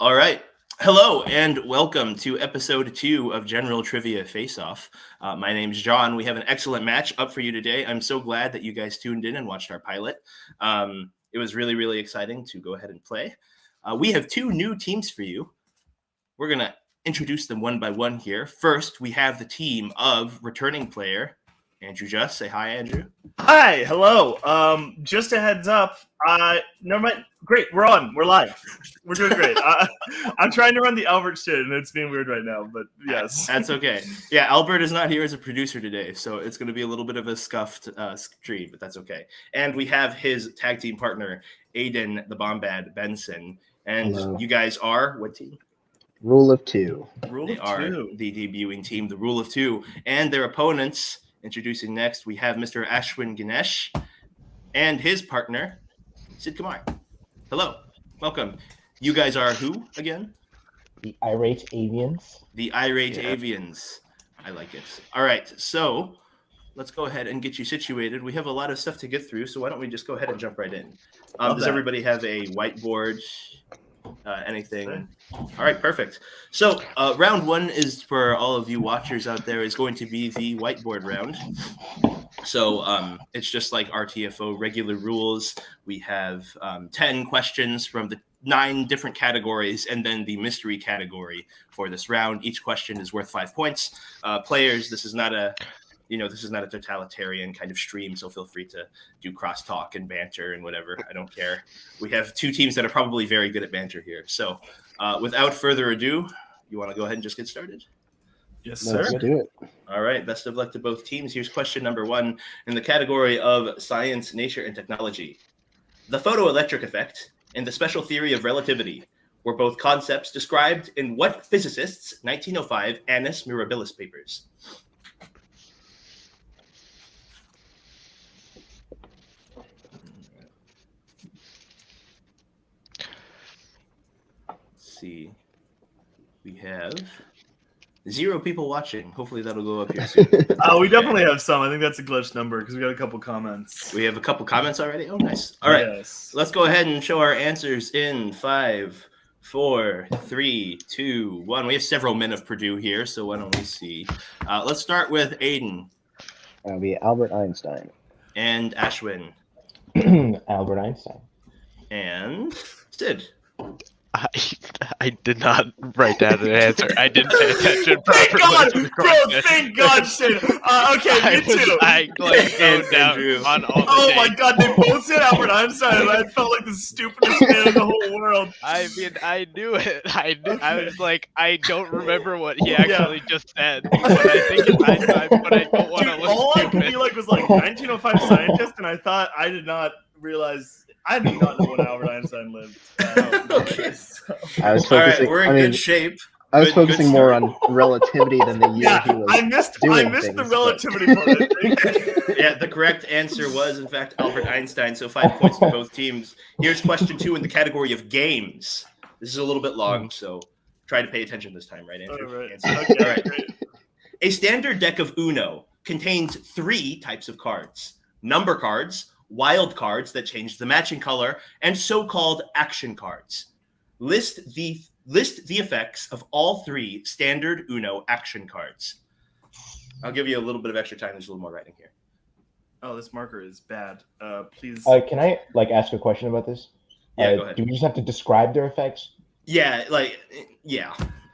All right. Hello and welcome to episode 2 of General Trivia Face Off. My name's John. We have an excellent match up for you today. I'm so glad that you guys tuned in and watched our pilot. It was really, really exciting to go ahead and play. We have 2 new teams for you. We're going to introduce them one by one here. First, we have the team of returning player Andrew Just. Say hi, Andrew. Hi, hello. Just a heads up. Never mind. Great, we're on. We're live. We're doing great. I'm trying to run the Albert shit, and it's being weird right now. But yes, that's okay. Yeah, Albert is not here as a producer today, so it's going to be a little bit of a scuffed stream, but that's okay. And we have his tag team partner, Aiden the Bombad Benson, and hello. You guys are what team? Rule of 2. They are the debuting team, the Rule of 2, and their opponents. Introducing next, we have Mr. Ashwin Ganesh and his partner, Sid Kumar. Hello, welcome. You guys are who again? The Irate Avians. The Irate Avians. I like it. All right, so let's go ahead and get you situated. We have a lot of stuff to get through, so why don't we just go ahead and jump right in? Does everybody have a whiteboard? Anything? All right, perfect. So round 1 is for all of you watchers out there is going to be the whiteboard round. So it's just like RTFO regular rules. We have 10 questions from the 9 different categories and then the mystery category for this round. Each question is worth 5 points. Players, this is not a totalitarian kind of stream, so feel free to do crosstalk and banter and whatever. I don't care. We have 2 teams that are probably very good at banter here. So without further ado, you want to go ahead and just get started? Yes, sir. Let's do it. All right. Best of luck to both teams. Here's question number 1 in the category of science, nature, and technology. The photoelectric effect and the special theory of relativity were both concepts described in what physicist's 1905 Annus Mirabilis papers? See, we have 0 people watching. Hopefully that'll go up here soon. We definitely have some. I think that's a glitched number because we got a couple comments. We have a couple comments already. Oh, nice. All right, Let's go ahead and show our answers in 5, 4, 3, 2, 1. We have several men of Purdue here, so why don't we see? Let's start with Aiden. That'll be Albert Einstein. And Ashwin. Albert Einstein. And Sid. I did not write down an answer. I didn't pay attention properly. Thank God, Sid. Okay, me too. I wrote down on all the Oh my God, they both said Albert Einstein, and I felt like the stupidest man in the whole world. I mean, I knew it. I was like, I don't remember what he actually just said. But I think it's Einstein, but I don't want to look all stupid. I could be like was like 1905 scientist, and I did not realize. I did not know when Albert Einstein lived. Okay. I was focusing, all right, we're in good shape. I was focusing more on relativity than the year he was I missed the relativity part. Yeah, the correct answer was, in fact, Albert Einstein. So 5 points for both teams. Here's question 2 in the category of games. This is a little bit long, so try to pay attention this time, right, Andrew? All right. Okay, all right. Great. A standard deck of Uno contains 3 types of cards: number cards, wild cards that change the matching color, and so-called action cards. List the effects of all 3 standard Uno action cards. I'll give you a little bit of extra time. There's a little more writing here. Oh, this marker is bad. Please. Can I ask a question about this? Yeah, go ahead. Do we just have to describe their effects? Yeah,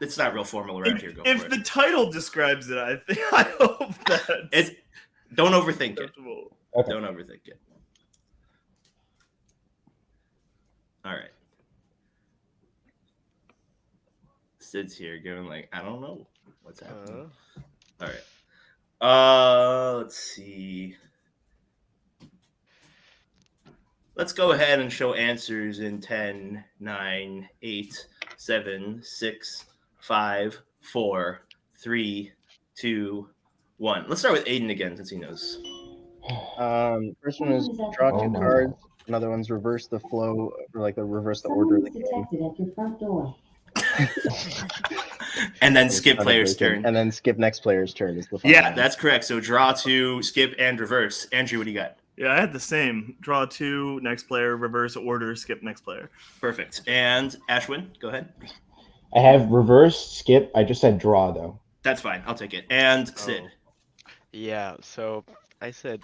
it's not real formal around here. If the title describes it, I hope that don't overthink it. Okay. Don't overthink it. All right. Sid's here going like, I don't know what's happening. All right. Let's see. Let's go ahead and show answers in 10, 9, 8, 7, 6, 5, 4, 3, 2, 1. Let's start with Aiden again since he knows. First one is draw 2 cards. Another one's reverse the flow, or reverse the order of the game. And then skip player's turn. And then skip next player's turn is the final. That's correct. So draw 2, skip, and reverse. Andrew, what do you got? Yeah, I had the same. Draw 2, next player, reverse order, skip next player. Perfect. And Ashwin, go ahead. I have reverse, skip. I just said draw, though. That's fine. I'll take it. And Sid. Yeah, so I said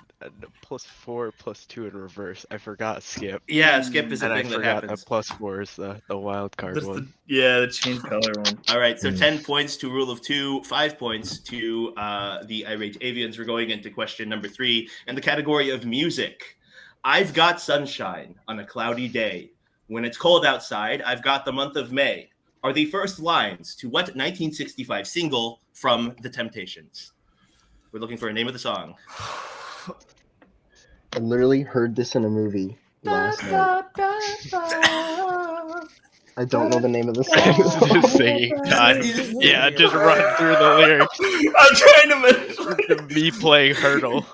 +4, +2 in reverse. I forgot skip. Yeah, skip is a And I thing that forgot happens. +4 is the wild card That's one. the change color one. All right, so Mm. 10 points to rule of 2, 5 points to the Irate Avians. We're going into question number 3 in the category of music. I've got sunshine on a cloudy day. When it's cold outside, I've got the month of May. Are the first lines to what 1965 single from The Temptations? We're looking for a name of the song. I literally heard this in a movie last night. I don't know the name of the song. Just singing. God. Yeah, just run through the lyrics. I'm trying to mention. Me playing Hurdle.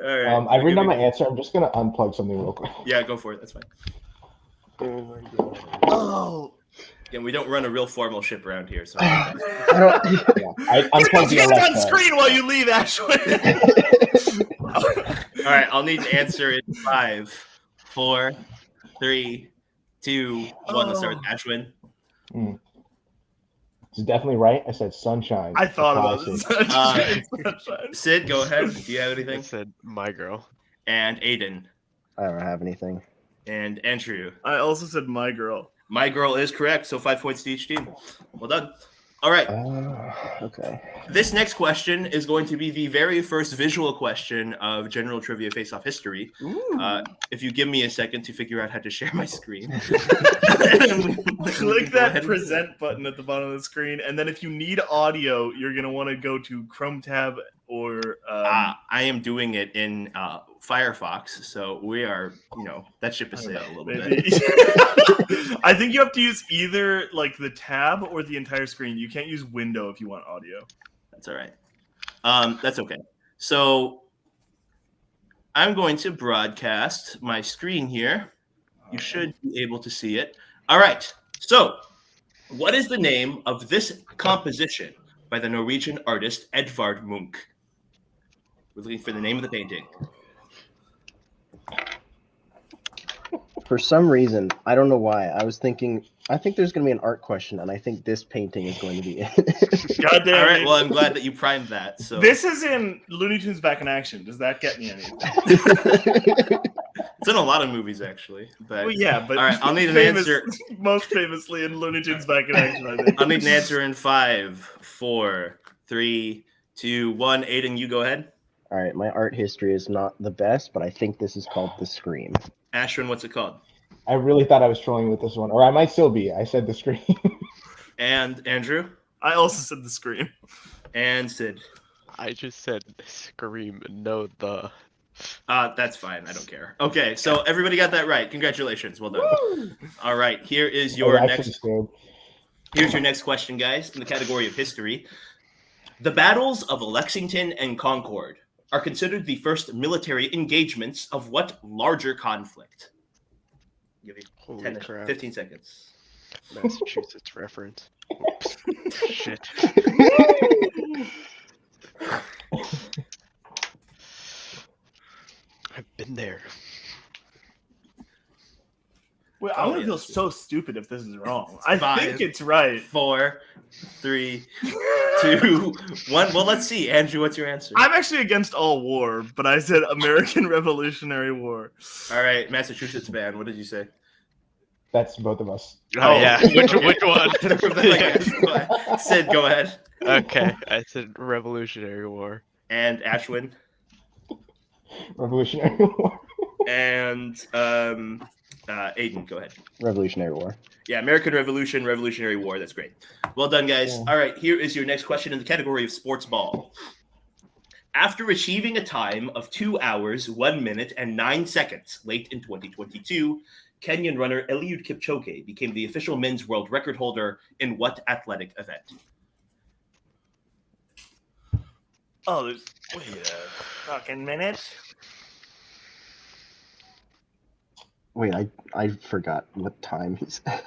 All right. I've written down my answer. I'm just gonna unplug something real quick. Yeah, go for it. That's fine. Oh. Again, we don't run a real formal ship around here, so. I don't. Yeah, I unplugged the Get on Alexa. screen while you leave, Ashley. All right, I'll need to answer in 5, 4, 3, 2, 1. Let's start with Ashwin. It's definitely right. I said sunshine. I thought about this. Classic. Sid, go ahead. Do you have I anything? said My Girl. And Aiden. I don't have anything. And Andrew. I also said My Girl. My Girl is correct, so 5 points to each team. Well done. All right. Okay. This next question is going to be the very first visual question of General Trivia Face-Off history. If you give me a second to figure out how to share my screen. Click that present button at the bottom of the screen, and then if you need audio, you're going to want to go to Chrome tab or... I am doing it in Firefox, so we are, that ship has sailed a little bit. I think you have to use either like the tab or the entire screen. You can't use window if you want audio. That's all right. That's okay. So I'm going to broadcast my screen here. You should be able to see it. All right. So what is the name of this composition by the Norwegian artist Edvard Munch? We're looking for the name of the painting. For some reason, I don't know why, I think there's going to be an art question, and I think this painting is going to be it. God damn All right. it. Well, I'm glad that you primed that. So This is in Looney Tunes Back in Action. Does that get me anything? it's in a lot of movies, actually. But Well, yeah, but all right, I'll need an answer. Most famously in Looney Tunes Back in Action, I think. I'll need an answer in 5, 4, 3, 2, 1. Aiden, you go ahead. All right, my art history is not the best, but I think this is called The Scream. Ashwin, what's it called? I really thought I was trolling with this one, or I might still be. I said the screen. And Andrew? I also said The Scream. And Sid? I just said Scream, no the. That's fine. I don't care. Okay, so everybody got that right. Congratulations. Well done. Woo! All right, here is your Here's your next question, guys, in the category of history. The battles of Lexington and Concord are considered the first military engagements of what larger conflict? I'll give you 10 crap. 15 seconds. Massachusetts reference. Oops. Shit. I've been there. Well, I'm gonna feel so stupid if this is wrong. I 5, think it's right. 4, 3, 2, 1. Well, let's see. Andrew, what's your answer? I'm actually against all war, but I said American Revolutionary War. All right, Massachusetts man, what did you say? That's both of us. Oh, yeah. Which one? Sid, go ahead. Okay, I said Revolutionary War. And Ashwin. Revolutionary War. And Aiden, go ahead. Revolutionary War. Yeah, American Revolution, Revolutionary War. That's great. Well done, guys. Yeah. All right, here is your next question in the category of sports ball. After achieving a time of 2 hours, 1 minute, and 9 seconds late in 2022, Kenyan runner Eliud Kipchoge became the official men's world record holder in what athletic event? Oh, wait a fucking minute. Wait, I forgot what time he said.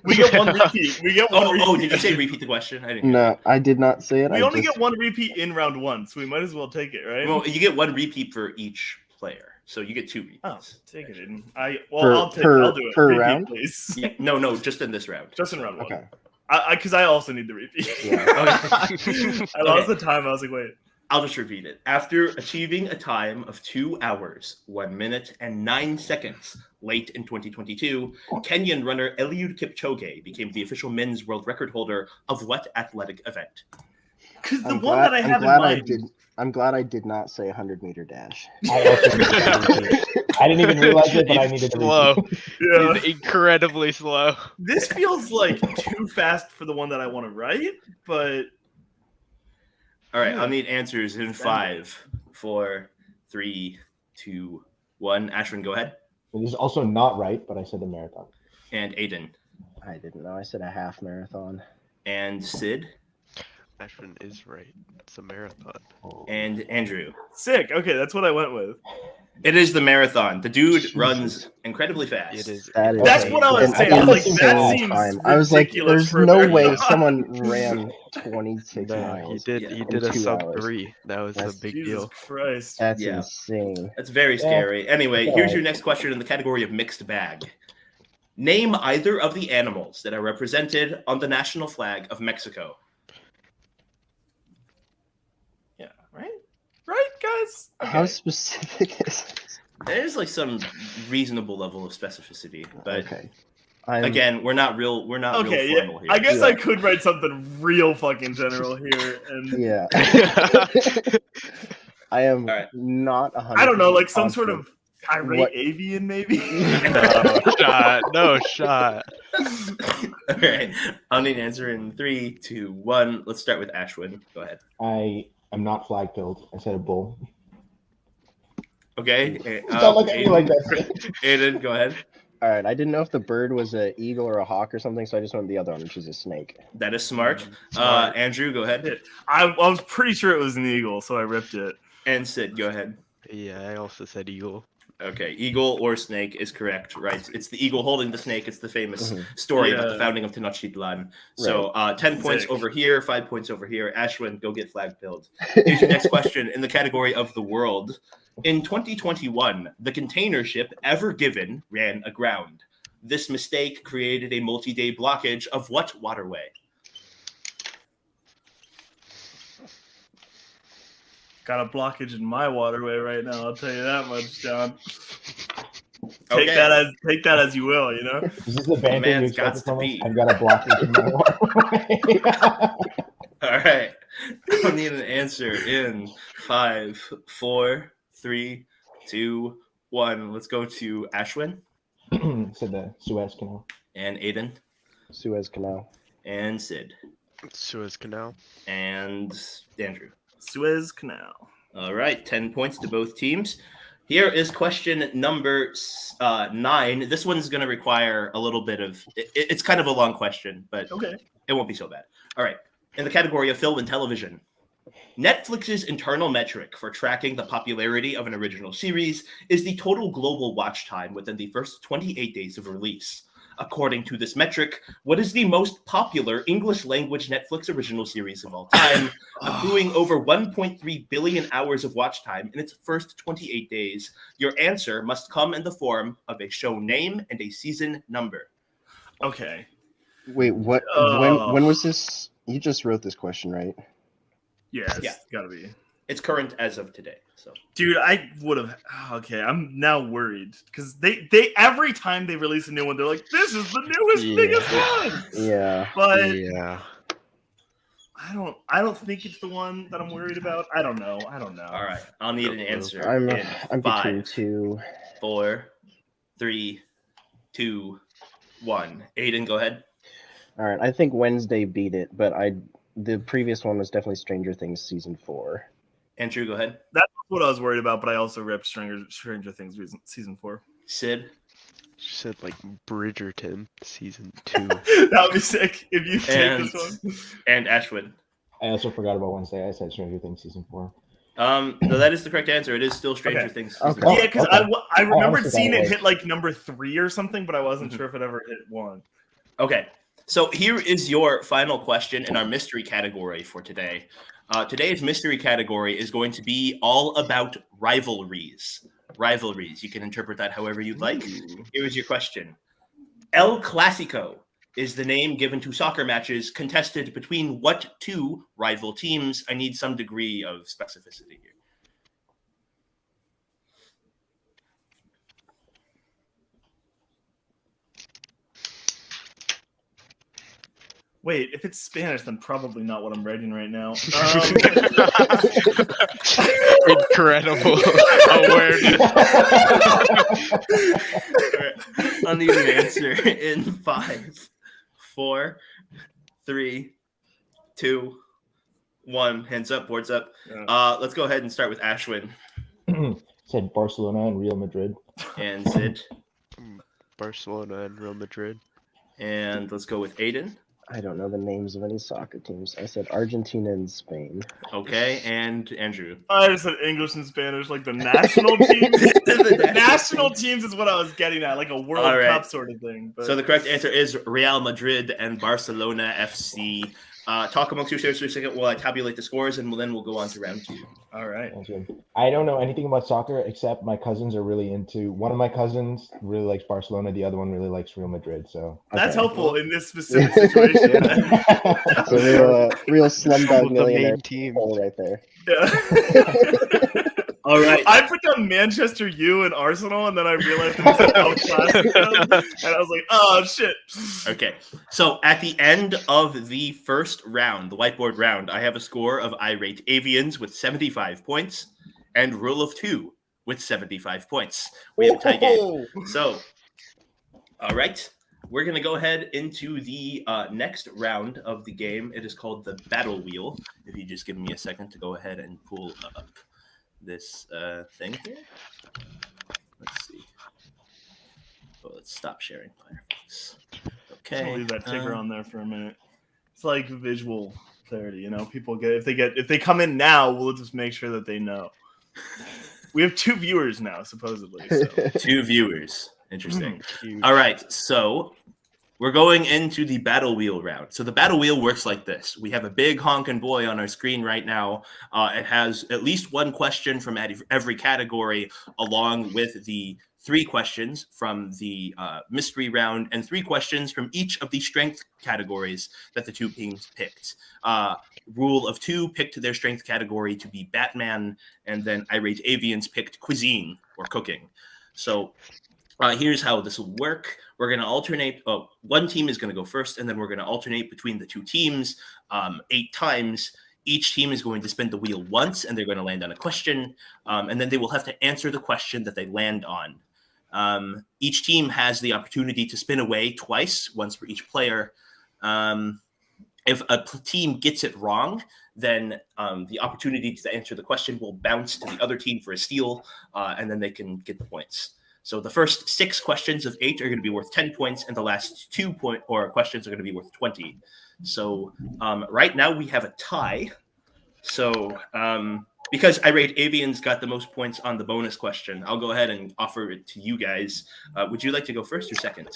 We get one repeat. We get one repeat. Oh, did you say repeat the question? I didn't hear No, I did not say it. We I only just... get one repeat in round 1, so we might as well take it, right? that. Well, you get one repeat for each player, so you get 2 repeats. Oh, take it, Aiden. Per- I'll take it. I'll do it. per Repeat, round? please. Yeah, no, just in this round. Just in round 1. Okay. Because I also need the repeat. Yeah. I lost the time. I was like, wait. I'll just repeat it. After achieving a time of 2 hours, 1 minute, and 9 seconds late in 2022, Kenyan runner Eliud Kipchoge became the official men's world record holder of what athletic event? Because the I'm one glad, that I I'm have in glad mind. I'm glad I did not say 100-meter dash. I didn't even realize it, but I He's needed to slow. Yeah. He's incredibly slow. This feels like too fast for the one that I want to write, but All right, I'll need answers in 5, 4, 3, 2, 1. Ashwin, go ahead. It is also not right, but I said the marathon. And Aiden. I didn't know. I said a half marathon. And Sid. Ashwin is right. It's a marathon. And Andrew. sick. Okay, that's what I went with. It is the marathon. The dude runs incredibly fast. It is. That is That's what I was and saying. I was like, that's that all seems time. I was like, ridiculous there's for a no way marathon. someone ran 26 No, miles. he did. Yeah. He in did a 2 sub hours. 3. That was That's- the big Jesus deal. Christ. That's Yeah. insane. That's very Yeah. scary. Anyway, It's here's alright. your next question in the category of mixed bag. Name either of the animals that are represented on the national flag of Mexico. Yeah, right? Right, guys? How Okay. specific is this? There's like some reasonable level of specificity, but Okay. again, we're not real Okay, real yeah. formal here. I guess Yeah. I could write something real fucking general here. And Yeah. I am All right. not 100%. I don't know, like some sort of irate What- avian, maybe? No shot. No shot. All right. I'll need an answer in 3, 2, 1. Let's start with Ashwin. Go ahead. I am not flag filled. I said a bull. Okay. Don't look at me like that. Aiden, go ahead. All right. I didn't know if the bird was an eagle or a hawk or something, so I just went with the other one, which is a snake. That is smart. Smart. Andrew, go ahead. I was pretty sure it was an eagle, so I ripped it. And Sid, go ahead. Yeah, I also said eagle. Okay, eagle or snake is correct, right? It's the eagle holding the snake. It's the famous Mhm. story about Yeah. the founding of Tenochtitlan. So 10 points Sick. over here, 5 points over here. Ashwin, go get flag filled. Here's your next question in the category of the world. In 2021, the container ship Ever Given ran aground. This mistake created a multi-day blockage of what waterway? Got a blockage in my waterway right now, I'll tell you that much, John. Okay. Take that as you will, you know? Is this the band thing you Man's gots expected to from us? be. I've got a blockage in my waterway. All right. I need an answer in 5, 4, 3, 2, 1. Let's go to Ashwin Said the Suez Canal. and Aiden Suez Canal. and Sid Suez Canal. and Andrew. Suez Canal. All right, 10 points to both teams. Here is question number 9. This one's going to require a little bit of. It's kind of a long question, but Okay. it won't be so bad. All right. In the category of film and television, Netflix's internal metric for tracking the popularity of an original series is the total global watch time within the first 28 days of release. According to this metric, what is the most popular English language Netflix original series of all time, accruing over 1.3 billion hours of watch time in its first 28 days? Your answer must come in the form of a show name and a season number. Okay. Wait, what? Oh. When was this? You just wrote this question, right? Yes, Yeah. gotta be. It's current as of today. So Dude, I would have. Okay, I'm now worried because they every time they release a new one, they're like, "This is the newest, Yeah. biggest one." Yeah. But Yeah. I don't think it's the one that I'm worried about. I don't know. all right, I'll need an answer I'm in between 5, two. 4, 3, 2, 1. Aiden, go ahead. All right, I think Wednesday beat it, but the previous one was definitely Stranger Things season 4. Andrew, go ahead. That's what I was worried about. But I also ripped Stranger Things season 4. Sid She said like Bridgerton season 2. That would be sick if you take and this one. and Ashwin. I also forgot about Wednesday. I said Stranger Things season 4. No, that is the correct answer. It is still Stranger Okay. Things. Okay. Oh, Yeah, because okay. I remembered honestly seeing thought it it was. hit like number 3 or something, but I wasn't Mhm. sure if it ever hit 1. Okay, so here is your final question in our mystery category for today. Today's mystery category is going to be all about rivalries. Rivalries. You can interpret that however you'd like. Here is your question. El Clasico is the name given to soccer matches contested between what two rival teams? I need some degree of specificity here. Wait, if it's Spanish, then probably not what I'm writing right now. Incredible awareness. All right. I'll need an answer in 5, 4, 3, 2, 1. Hands up, boards up. Let's go ahead and start with Ashwin Said Barcelona and Real Madrid. and Sid. Barcelona and Real Madrid. And let's go with Aiden. I don't know the names of any soccer teams. I said Argentina and Spain. Okay, and Andrew. I just said English and Spanish, like the national teams. The National teams is what I was getting at, like a World All right. Cup sort of thing. But... So the correct answer is Real Madrid and Barcelona FC. Talk amongst yourselves for a second while I tabulate the scores, and then we'll go on to round 2. All right. Sounds good. I don't know anything about soccer except my cousins are really into. One of my cousins really likes Barcelona. The other one really likes Real Madrid. So That's Okay. helpful in this specific situation. It's a real Slumdog The Millionaire main team. hole right there. Yeah. All right. I put down Manchester U and Arsenal, and then I realized it was El Clasico, and I was like, "Oh shit!" Okay. So at the end of the first round, the whiteboard round, I have a score of Irate Avians with 75 points and Rule of 2 with 75 points. We have a tie game. So, all right. We're going to go ahead into the next round of the game. It is called the Battle Wheel. If you just give me a second to go ahead and pull up this thing here. Let's see. Oh, let's stop sharing Firefox. Okay. I'll leave that ticker on there for a minute. It's like visual clarity, you know. People if they come in now, we'll just make sure that they know. We have 2 viewers now, supposedly. So. 2 viewers. Interesting. Huge. All right. So we're going into the Battle Wheel round. So the Battle Wheel works like this. We have a big honking boy on our screen right now. It has at least one question from every category, along with the 3 questions from the mystery round and 3 questions from each of the strength categories that the 2 teams picked. Rule of 2 picked their strength category to be Batman, and then Irate Avians picked cuisine or cooking. So here's how this will work. We're going to alternate. One team is going to go first, and then we're going to alternate between the 2 teams 8 times. Each team is going to spin the wheel once, and they're going to land on a question, and then they will have to answer the question that they land on. Each team has the opportunity to spin away twice, once for each player. If a team gets it wrong, then the opportunity to answer the question will bounce to the other team for a steal, and then they can get the points. So the first 6 questions of 8 are going to be worth 10 points, and the last 2 questions are going to be worth 20. So right now we have a tie. So because Irate Avians got the most points on the bonus question, I'll go ahead and offer it to you guys. Would you like to go first or second?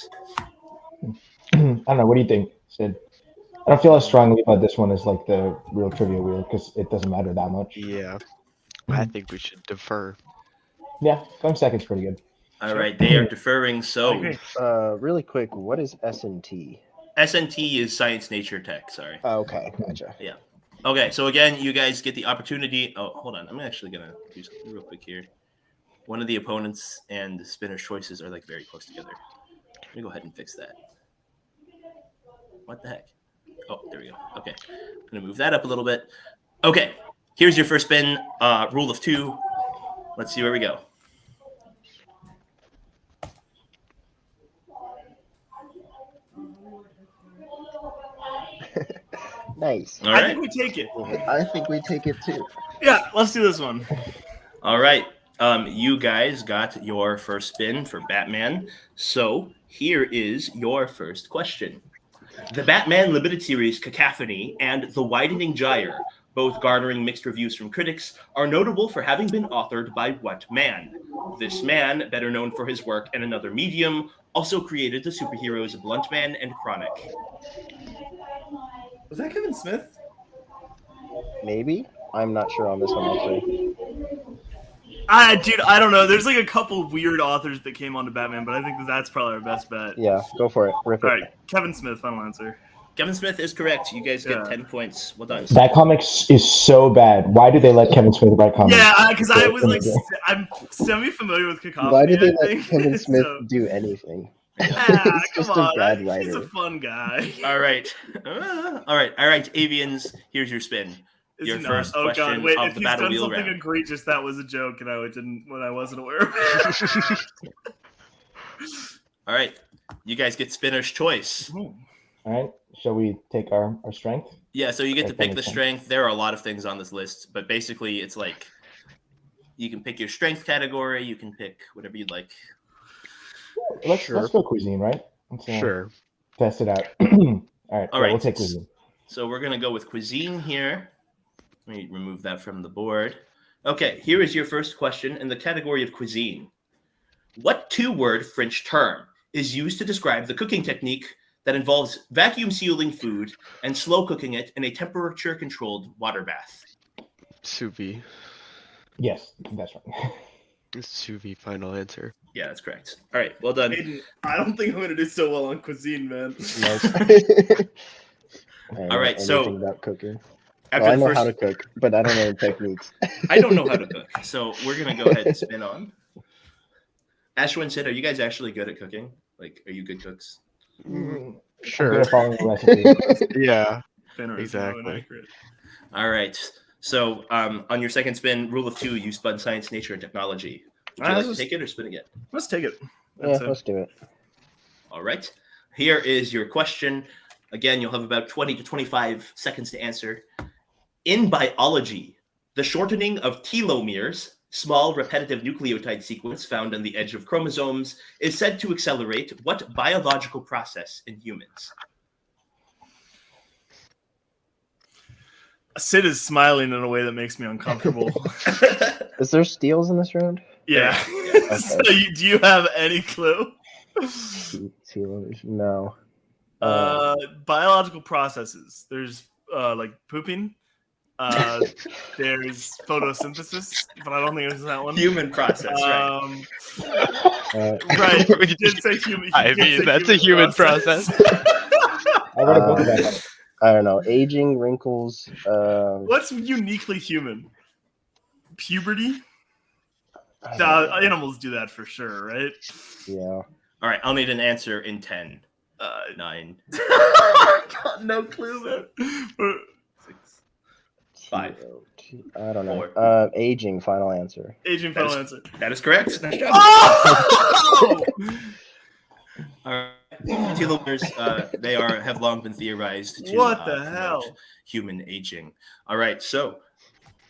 I don't know. What do you think, Sid? I don't feel as strongly about this one as like the real trivia wheel because it doesn't matter that much. Yeah. I think we should defer. Yeah, going second's pretty good. All right, they are deferring. So Okay. Really quick, what is S&T? SNT is Science, Nature, Tech. Sorry. Oh, okay, gotcha. Yeah. Okay, so again, you guys get the opportunity. Oh, hold on. I'm actually going to do something real quick here. One of the opponents and the spinner's choices are like very close together. Let me go ahead and fix that. What the heck? Oh, there we go. Okay. I'm going to move that up a little bit. Okay. Here's your first spin. Rule of 2. Let's see where we go. Nice. All I right. think we take it. I think we take it too. Yeah, let's do this one. All right. You guys got your first spin for Batman. So here is your first question. The Batman Limited Series Cacophony and The Widening Gyre both garnering mixed reviews from critics, are notable for having been authored by what man? This man, better known for his work in another medium, also created the superheroes Blunt Man and Chronic. Was that Kevin Smith? Maybe? I'm not sure on this one, actually. Dude, I don't know. There's like a couple weird authors that came onto Batman, but I think that's probably our best bet. Yeah, go for it. Rip it. All right, Kevin Smith, final answer. Kevin Smith is correct. You guys get Yeah. 10 points. Well done. That comics is so bad. Why do they let Kevin Smith write comics? Yeah, because I was like, I'm semi-familiar with Cacophony. Why did they I let think. Kevin Smith So- do anything? Ah, He's come just a on, bad he's writer. a fun guy. All right. All right, Avians, here's your spin. Is Your he not? first Oh question god, wait! of If the he's Battle done Wheel something round. egregious, that was a joke, and I wasn't aware of it. All right. You guys get spinner's choice. All right. Shall we take our strength? Yeah, so you get to That pick the makes sense. strength. There are a lot of things on this list, but basically it's like you can pick your strength category, you can pick whatever you'd like. Let's go cuisine, right? Let's test it out. All right. All right. We'll take cuisine. So we're gonna go with cuisine here. Let me remove that from the board. Okay, here is your first question in the category of cuisine. What two-word French term is used to describe the cooking technique that involves vacuum sealing food and slow cooking it in a temperature-controlled water bath? Sous vide. Yes, that's right. Sous vide, final answer. Yeah, that's correct. All right, well done. Aiden, I don't think I'm gonna do so well on cuisine, man. All right, so anything about cooking. After Well, I the know first, how to cook, but I don't know the techniques. I don't know how to cook, so we're gonna go ahead and spin on. Ashwin said, "Are you guys actually good at cooking? Like, are you good cooks?" I'm Sure. good at following the recipe. Yeah. Thinner is Exactly. not inaccurate. All right. So on your second spin, rule of two, you spun science, nature, and technology. Would you like to take it or spin again? Let's take it. Yeah, let's do it. All right. Here is your question. Again, you'll have about 20 to 25 seconds to answer. In biology, the shortening of telomeres, small repetitive nucleotide sequence found on the edge of chromosomes, is said to accelerate what biological process in humans? Sid is smiling in a way that makes me uncomfortable. Is there steals in this round? Yeah. Okay. So do you have any clue? Telomeres? No. Biological processes. There's like pooping. There's photosynthesis, but I don't think it's that one. Human process, right? Right. You did say human. I mean, that's a human process. I read a book about that. I don't know. Aging, wrinkles. What's uniquely human? Puberty. Animals do that for sure, right? Yeah. All right, I'll need an answer in 10, 9, No clue, man. 6, 5. I don't know. 4. Aging. Final answer. Aging final answer. That is correct. Nice job. Oh! All right. Telomeres, they have long been theorized to What the promote hell? human aging. All right, so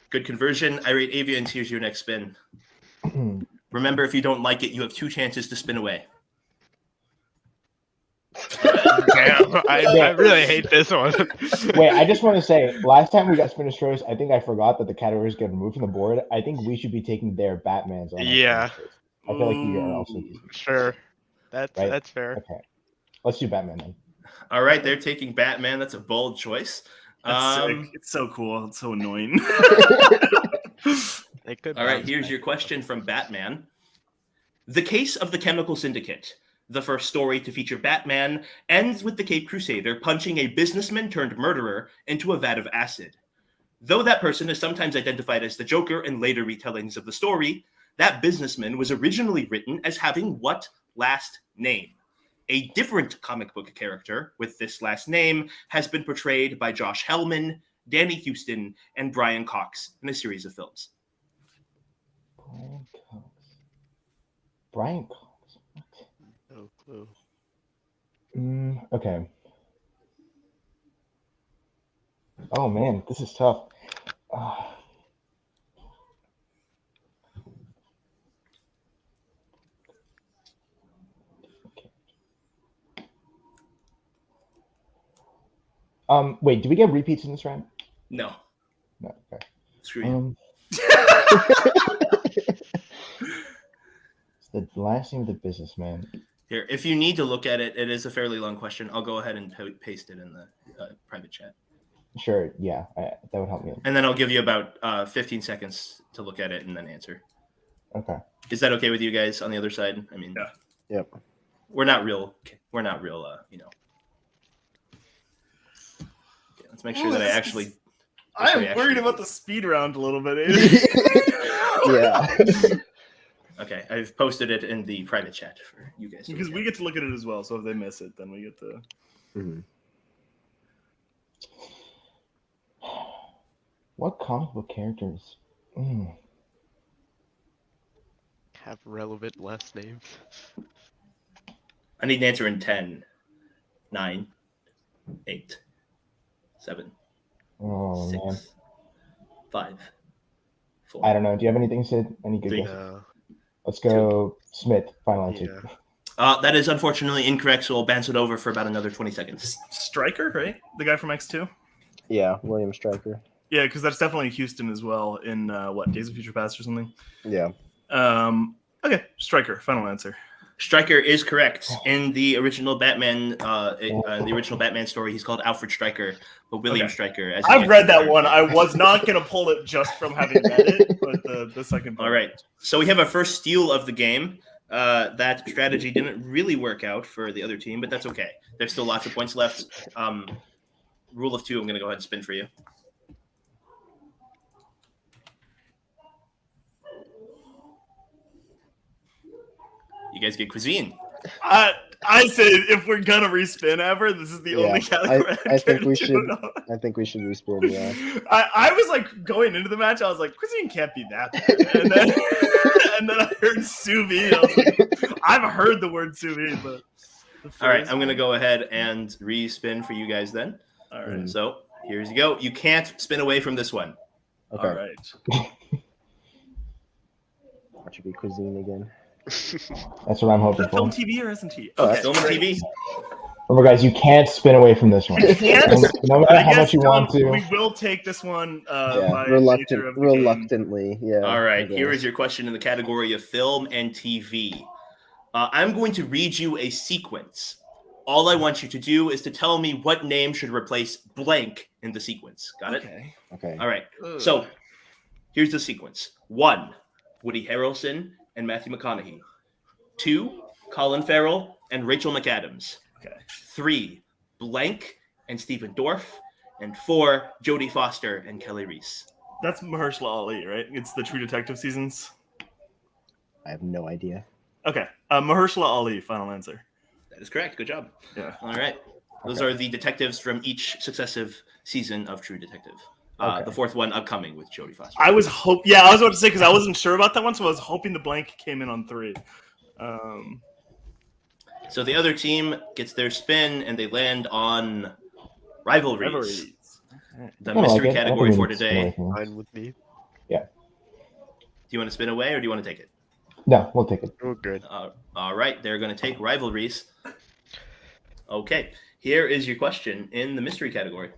good conversion. Irate Avians, here's your next spin. Remember, if you don't like it, you have 2 chances to spin away. Damn, I really hate this one. Wait, I just want to say, last time we got spinner's choice, I think I forgot that the categories get removed from the board. I think we should be taking their Batmans on our Yeah. spinner's choice. I feel like we are also. Sure. That's Right. that's fair. Okay. Let's do Batman then. All right, they're taking Batman. That's a bold choice. That's sick. It's so cool. It's so annoying. They could All right, bounce here's back. your question from Batman. The case of the Chemical Syndicate, the first story to feature Batman, ends with the Cape Crusader punching a businessman turned murderer into a vat of acid. Though that person is sometimes identified as the Joker in later retellings of the story, that businessman was originally written as having what last name? A different comic book character with this last name has been portrayed by Josh Hellman, Danny Houston, and Brian Cox in a series of films. Brian Cox. No clue. Okay. Oh man, this is tough. Wait, do we get repeats in this round? No. Screw you. It's the last name of the businessman. Here, if you need to look at it, it is a fairly long question. I'll go ahead and paste it in the private chat. Sure, yeah, that would help me. And then I'll give you about 15 seconds to look at it and then answer. Okay. Is that okay with you guys on the other side? I mean, Yeah. Yep. We're not real, Okay, let's make sure that I actually. I'm worried about the speed round a little bit. Yeah. Okay, I've posted it in the private chat for you guys. Because we get to look at it as well, so if they miss it, then we get to. Mm-hmm. What comic book characters? Have relevant last names. I need an answer in 10, 9, 8, 7, Oh 6, man, 5, 4. I don't know. Do you have anything, Sid? Any good Three. guesses? No. Let's go, Smith. Final answer. Yeah. That is unfortunately incorrect, so we'll bounce it over for about another 20 seconds. Striker, right? The guy from X2? Yeah, William Stryker. Yeah, because that's definitely Houston as well in, Days of Future Past or something? Yeah. Okay, Striker, final answer. Stryker is correct. In the original Batman, story, he's called Alfred Stryker, but William Stryker. As I've read that one. I was not going to pull it just from having read it, but the second part. All right. So we have our first steal of the game. That strategy didn't really work out for the other team, but that's okay. There's still lots of points left. Rule of 2, I'm going to go ahead and spin for you. You guys get cuisine. I say if we're gonna respin ever, this is the only category. I think we should. I think we should respin. Yeah. I was like going into the match. I was like, cuisine can't be that bad. And then I heard sous vide. I was like, I've heard the word sous vide, but. All right, I'm gonna go ahead and respin for you guys then. All right. So here's you go. You can't spin away from this one. Okay. All right. That should be cuisine again. That's what I'm hoping Film for. TV or isn't he? Okay. Okay. Film and TV. Remember, guys, you can't spin away from this one. No matter how much you want to. We will take this one. Yeah, By nature of the game. reluctantly. Yeah. All right, Okay. here is your question in the category of film and TV. I'm going to read you a sequence. All I want you to do is to tell me what name should replace blank in the sequence. Got it? Okay. Okay. All right. So here's the sequence. 1, Woody Harrelson and Matthew McConaughey. 2, Colin Farrell and Rachel McAdams. Okay. 3, blank and Stephen Dorff. And 4, Jodie Foster and Kelly Reese. That's Mahershala Ali, right? It's the True Detective seasons. I have no idea. Okay. Mahershala Ali, final answer. That is correct. Good job. Yeah. All right. Those are the detectives from each successive season of True Detective. Okay. The 4th one upcoming with Jodie Foster. I was about to say because I wasn't sure about that one, so I was hoping the blank came in on 3. So the other team gets their spin and they land on rivalries. The mystery category for today. Do Fine with me. you want to spin away or do you want to take it? No, we'll take it. Oh, good. All right. They're going to take rivalries. Okay. Here is your question in the mystery category.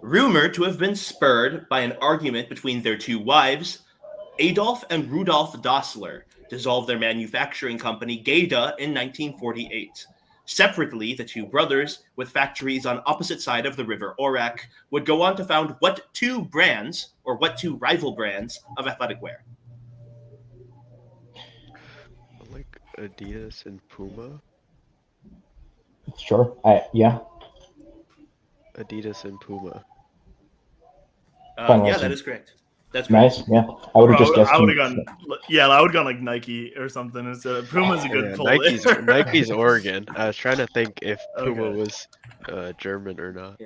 Rumored to have been spurred by an argument between their 2 wives, Adolf and Rudolf Dassler dissolved their manufacturing company Geda in 1948. Separately, the 2 brothers, with factories on opposite side of the river Orak, would go on to found what 2 brands, or what 2 rival brands, of athletic wear? Like Adidas and Puma. Sure. Yeah. Adidas and Puma. Final Yeah, answer. that is correct. That's correct. Nice. Yeah. I would have just guessed. I would have gone like Nike or something instead of Puma's a good pull. Nike's Oregon. I was trying to think if Puma Okay. was German or not.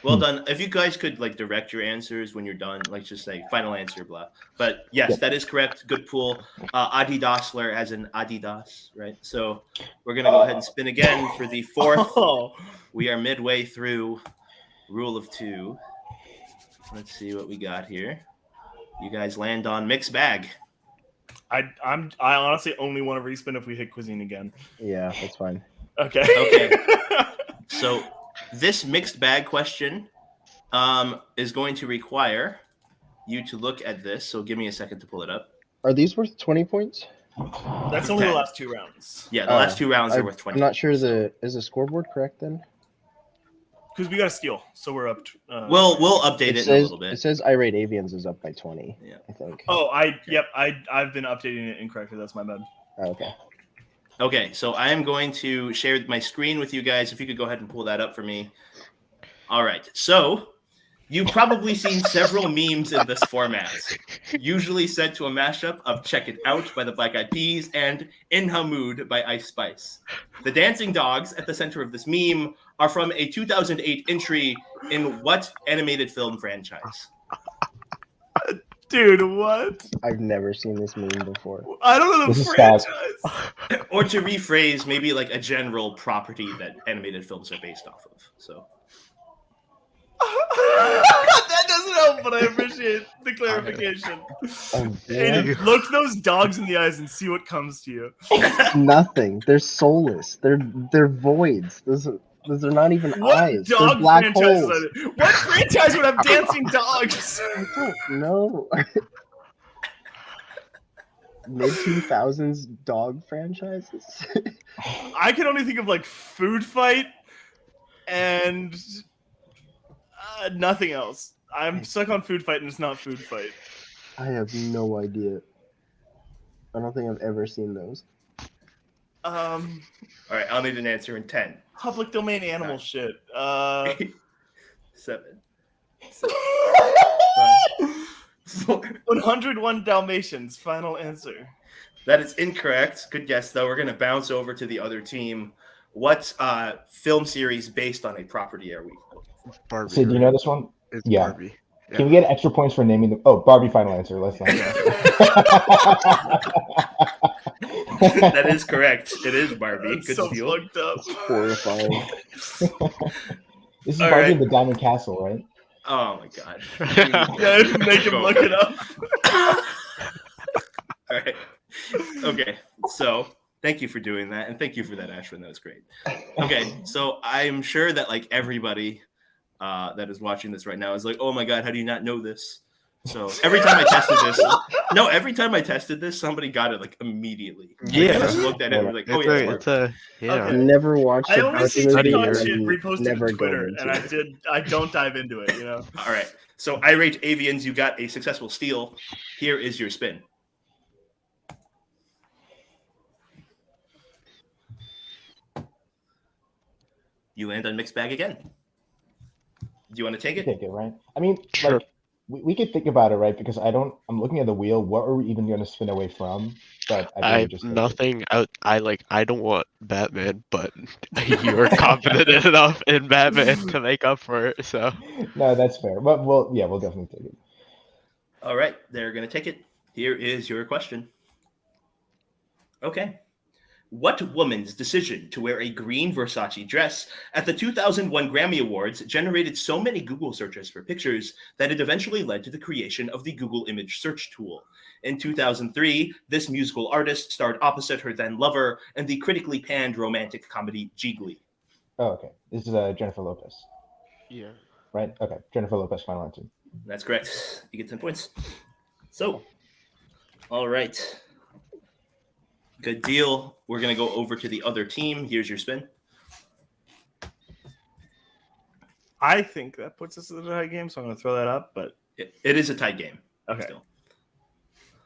Well done. If you guys could like direct your answers when you're done, like just say final answer, blah. But yes, Yeah. that is correct. Good pool. Adi Dassler as in Adidas, right? So we're gonna go ahead and spin again for the 4th. Oh, We are midway through rule of 2. Let's see what we got here. You guys land on mixed bag. I honestly only want to respin if we hit cuisine again. Yeah, that's fine. Okay. Okay. So this mixed bag question is going to require you to look at this. So give me a second to pull it up. Are these worth 20 points? That's only the 10. last 2 rounds. Yeah, the last 2 rounds are worth 20. I'm not sure so. is the scoreboard correct then? Because we got a steal, so we're up. We'll update it in a little bit. It says Irate Avians is up by 20. Yeah. I think. Oh, I've been updating it incorrectly. That's my bad. Oh, okay. Okay, so I am going to share my screen with you guys. If you could go ahead and pull that up for me. All right, so you've probably seen several memes in this format, usually set to a mashup of Check It Out by the Black Eyed Peas and In Hamood by Ice Spice. The dancing dogs at the center of this meme are from a 2008 entry in what animated film franchise? Dude, what? I've never seen this meme before. I don't know the This is franchise. Or to rephrase, maybe like a general property that animated films are based off of. So That doesn't help, but I appreciate the clarification. Hey, Yeah. look those dogs in the eyes and see what comes to you. Nothing. They're soulless. They're voids. Those are not even What eyes. They're dog black franchise holes. are there? What franchise would have dancing dogs? No. Mid 2000s dog franchises. I can only think of like Food Fight and nothing else. I'm stuck on Food Fight and it's not Food Fight. I have no idea. I don't think I've ever seen those. all right, I'll need an answer in 10, Public domain animal Nine. shit. 8, 7, 6, 5, 4. 101 Dalmatians. Final answer. That is incorrect. Good guess, though. We're going to bounce over to the other team. What film series based on a property are we looking for? Barbie. Sid, do you know this one? It's Yeah. Barbie. Yeah. Can we get extra points for naming the? Oh, Barbie. Final answer. Let's not. That is correct. It is Barbie. That's Good so steal. fucked up. It's horrifying. This is All Barbie right. in the Diamond Castle, right? Oh my god. Yeah, make him look it up. All right. Okay. So thank you for doing that, and thank you for that, Ashwin. That was great. Okay. So I'm sure that like everybody that is watching this right now is like, oh my god, how do you not know this? So every time I tested this, somebody got it like immediately. Like, Yeah. I just looked at it and were like, oh yeah, it's Barbie. Yeah. Okay. Never watched I a only Barbie see movie TikTok and shit reposted never on Twitter, go and into it. I don't dive into it, you know. All right. So Irate Avians, you got a successful steal. Here is your spin. You land on mixed bag again. Do you want to take it? Take it, right? I mean, Sure. like, we could think about it, right? Because I'm looking at the wheel. What are we even going to spin away from? But I think I we just take it. nothing. I don't want Batman, but you are confident enough in Batman to make up for it. So No, that's fair. But we'll definitely take it. All right. They're going to take it. Here is your question. Okay. What woman's decision to wear a green Versace dress at the 2001 Grammy Awards generated so many Google searches for pictures that it eventually led to the creation of the Google image search tool? In 2003, this musical artist starred opposite her then lover in the critically panned romantic comedy Jiggly. Oh, okay. This is Jennifer Lopez, yeah. right? Okay, Jennifer Lopez. Final answer. That's correct. You get 10 points. So, all right. Good deal. We're going to go over to the other team. Here's your spin. I think that puts us in a tie game, so I'm going to throw that up. But It is a tied game. okay, Still.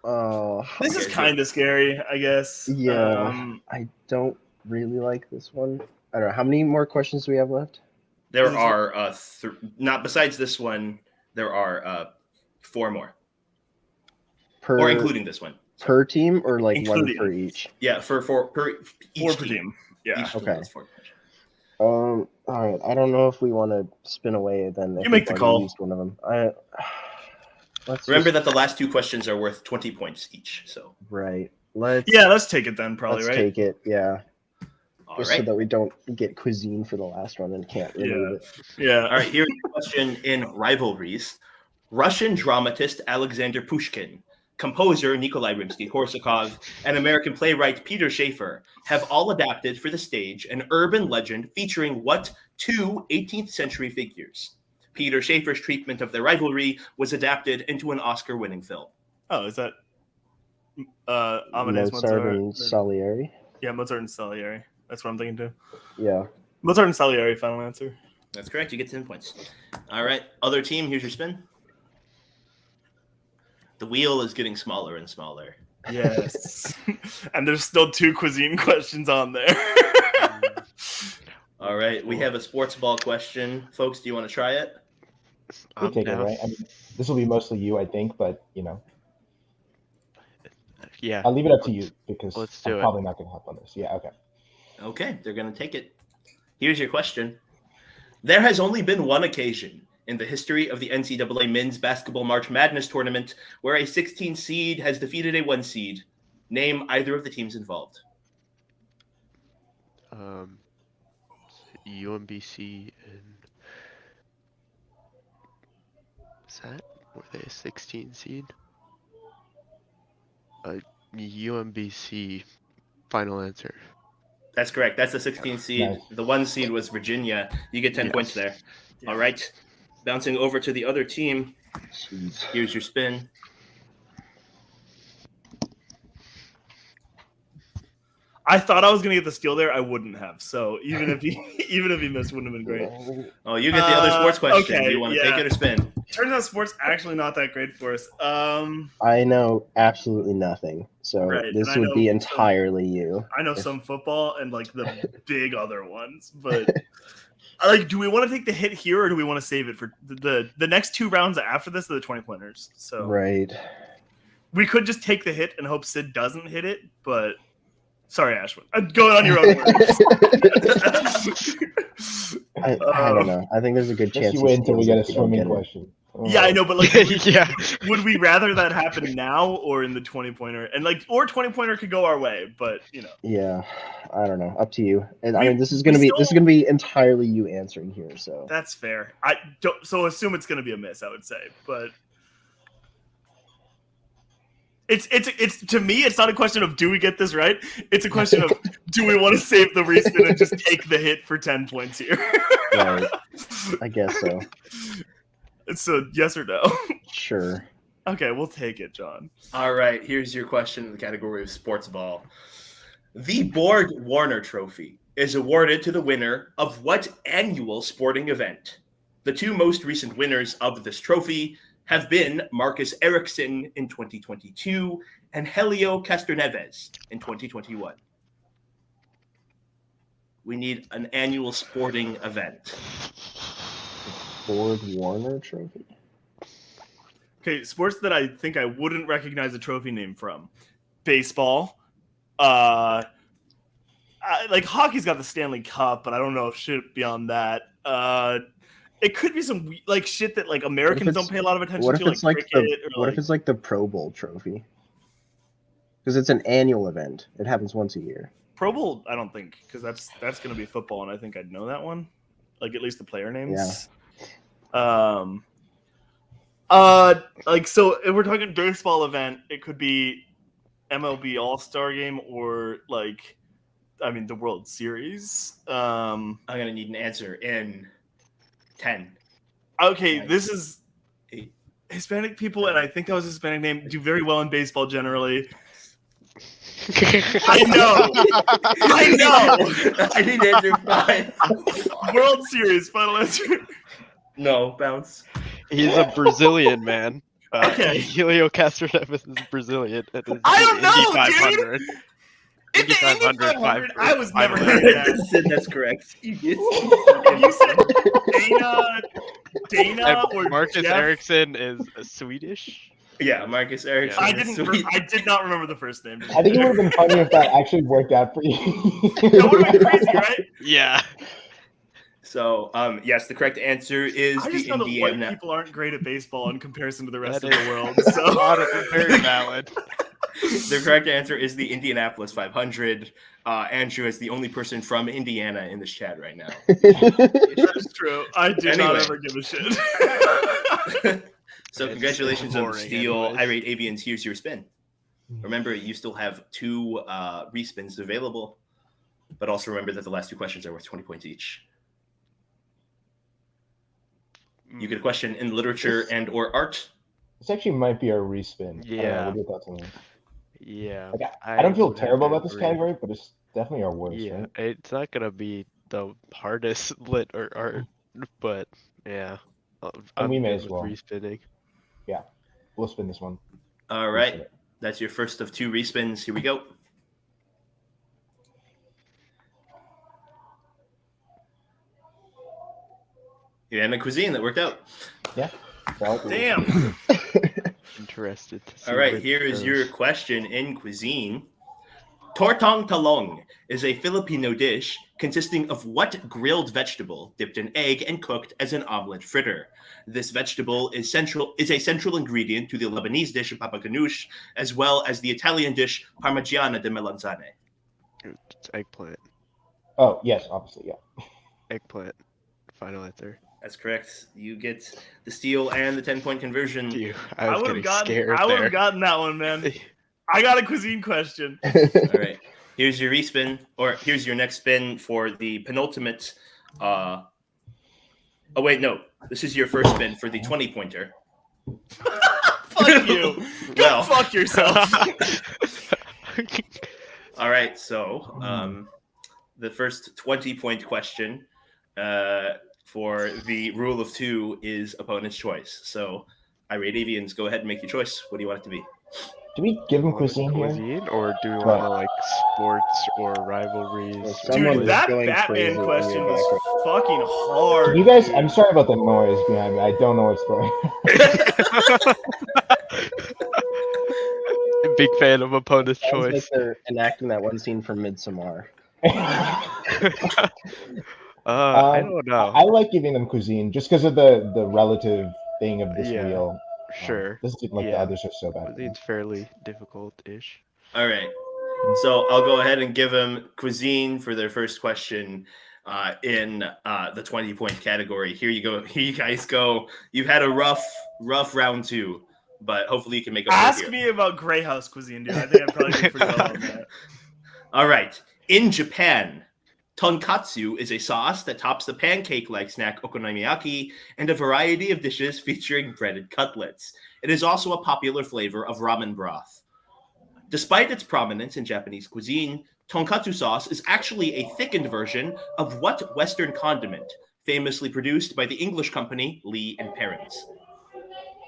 Oh, this is Okay, kind of scary, I guess. yeah. I don't really like this one. I don't know. How many more questions do we have left? There Is it- are not besides this one. There are 4 more, or including this one. Per team or like Including. one for each? Yeah, for each 4 per team. Yeah. Each team Okay. has 4. All right. I don't know if we want to spin away then. if You make we've the already call. used one of them. Let's Remember just, that the last 2 questions are worth 20 points each. So, right. Let's Yeah, let's take it then, probably, let's right? take it. Yeah, all just right. so that we don't get cuisine for the last one and can't remove it. Yeah. All right, here's a question in rivalries. Russian dramatist Alexander Pushkin, composer Nikolai Rimsky-Korsakov, and American playwright Peter Shaffer have all adapted for the stage an urban legend featuring what 2 18th century figures? Peter Schaefer's treatment of their rivalry was adapted into an Oscar-winning film? Oh, is that Amadeus Mozart and Salieri. Yeah, Mozart and Salieri. That's what I'm thinking too. Yeah. Mozart and Salieri, final answer. That's correct. You get 10 points. All right. Other team, here's your spin. The wheel is getting smaller and smaller. Yes. And there's still 2 cuisine questions on there. All right. We have a sports ball question. Folks, do you want to try it? We take it, down. right? I mean, this will be mostly you, I think, but Yeah. I'll leave it up to you because Let's do I'm it. probably not going to help on this. Yeah, okay. Okay. They're going to take it. Here's your question. There has only been one occasion in the history of the NCAA Men's Basketball March Madness Tournament where a 16 seed has defeated a 1 seed. Name either of the teams involved. UMBC and were they a 16 seed? UMBC. Final answer. That's correct. That's the 16 seed. Nice. The 1 seed was Virginia. You get 10 Yes. points there. All right. Bouncing over to the other team. Jeez. Here's your spin. I thought I was gonna get the steal there. I wouldn't have. So even if he missed, wouldn't have been great. Oh, you get the other sports question. okay, Do you want to yeah. take it or spin? Turns out sports actually not that great for us. I know absolutely nothing, so Right, this and I would know be some- entirely you. I know some football and like the big other ones, but like, do we want to take the hit here or do we want to save it for the next 2 rounds after this? Are the 20-pointers. So Right. we could just take the hit and hope Sid doesn't hit it, but. Sorry, Ashwin. Go on your own words. I don't know. I think there's a good Guess chance you he wait until we steals get a if you don't swimming get it. question. Oh. Yeah, I know, but like, Yeah. would we rather that happen now or in the 20-pointer? And like, or 20-pointer could go our way, but Yeah, I don't know. Up to you. And I We- mean, this is we gonna still- be entirely you answering here. So that's fair. I don't. So assume it's going to be a miss. I would say, but it's to me, it's not a question of do we get this right. It's a question of do we want to save the respin and just take the hit for 10 points here. right, I guess so. So yes or no? Sure. Okay, we'll take it, John. All right. Here's your question in the category of sports ball. The Borg Warner Trophy is awarded to the winner of what annual sporting event? The 2 most recent winners of this trophy have been Marcus Ericsson in 2022 and Helio Castroneves in 2021. We need an annual sporting event. Borg Warner Trophy. Okay, sports that I think I wouldn't recognize a trophy name from: baseball. Like hockey's got the Stanley Cup, but I don't know if shit beyond that. It could be some like shit that like Americans don't pay a lot of attention What if to, it's like like cricket. what if it's like the Pro Bowl trophy? Because it's an annual event. It happens once a year. Pro Bowl? I don't think, because that's going to be football, and I think I'd know that one. Like at least the player names. Like so, if we're talking baseball event, it could be MLB All-Star Game or like, I mean, the World Series. I'm going to need an answer in 10. Okay, Nice. this is 8. Hispanic people, and I think that was a Hispanic name, do very well in baseball generally. I know. I know. I need answer 5. World Series, final answer. No, bounce. He's a Brazilian man. Okay. Helio Castroneves is Brazilian. It is I don't Indy know, 500. In the Indy 500, I was never final hearing answer. that. That's correct. You said Dana or Marcus Jeff? Ericsson is Swedish. Yeah, Marcus Ericsson. I is didn't. sweet. I did not remember the first name. I think it would have been funny if that actually worked out for you. That would have been crazy, right? Yeah. So, yes, the correct answer is I just the know that white Indiana. people aren't great at baseball in comparison to the rest That of is- the world. So Very valid. The correct answer is the Indianapolis 500. Andrew is the only person from Indiana in this chat right now. that is true. I did not Anyway. ever give a shit. So, It's congratulations on the boring steal. anyways. Irate Avians, here's your spin. Remember, you still have 2 respins available, but also remember that the last 2 questions are worth 20 points each. You get a question in literature and or art. This actually might be our respin. Yeah. What are your thoughts on this? Yeah. Like, I don't feel would have terrible to about this agree. category, but it's definitely our worst, Yeah, right? it's not gonna be the hardest lit or art, but yeah, I'm we may good as with well. respinning. We'll spin this one. All Respin right. it. That's your first of 2 respins. Here we go. You had a cuisine that worked out. Well, Damn. Interested to see All where right, here this is your goes. question in cuisine. Tortong talong is a Filipino dish consisting of what grilled vegetable dipped in egg and cooked as an omelet fritter? This vegetable is a central ingredient to the Lebanese dish papa ganoush, as well as the Italian dish parmigiana de melanzane. It's eggplant. Oh, yes, obviously, yeah. Eggplant. Final answer. That's correct. You get the steal and the 10-point conversion. Phew, I was would getting have gotten. scared I would there. have gotten that one, man. I got a cuisine question. All right. Here's your respin, or here's your next spin for the penultimate. Oh, wait, no. This is your first spin for the 20-pointer. Fuck you. Go Well. fuck yourself. All right. So the first 20-point question for the rule of 2 is opponent's choice. So, Irate Avians, go ahead and make your choice. What do you want it to be? Do we give him Want cuisine here? cuisine, or do we Right. want to like sports or rivalries? Well, or someone Dude, is that going Batman crazy in question your was background. fucking hard. You guys, dude. I'm sorry about the noise behind me. I don't know what's going on. Big fan of opponent's Sounds like choice. they're enacting that one scene from Midsommar. I don't know. I like giving them cuisine just because of the relative thing of this Yeah, wheel. Sure. Doesn't seem like the Yeah. others are so bad. Cuisine's fairly difficult-ish. All right. So I'll go ahead and give them cuisine for their first question in the 20-point category. Here you go. Here you guys go. You've had a rough round 2, but hopefully you can make up for it Ask here. me about Grey House cuisine, dude. I think I'm probably doing pretty well on that. All right. In Japan, tonkatsu is a sauce that tops the pancake-like snack okonomiyaki and a variety of dishes featuring breaded cutlets. It is also a popular flavor of ramen broth. Despite its prominence in Japanese cuisine, tonkatsu sauce is actually a thickened version of what Western condiment, famously produced by the English company Lee and Parents?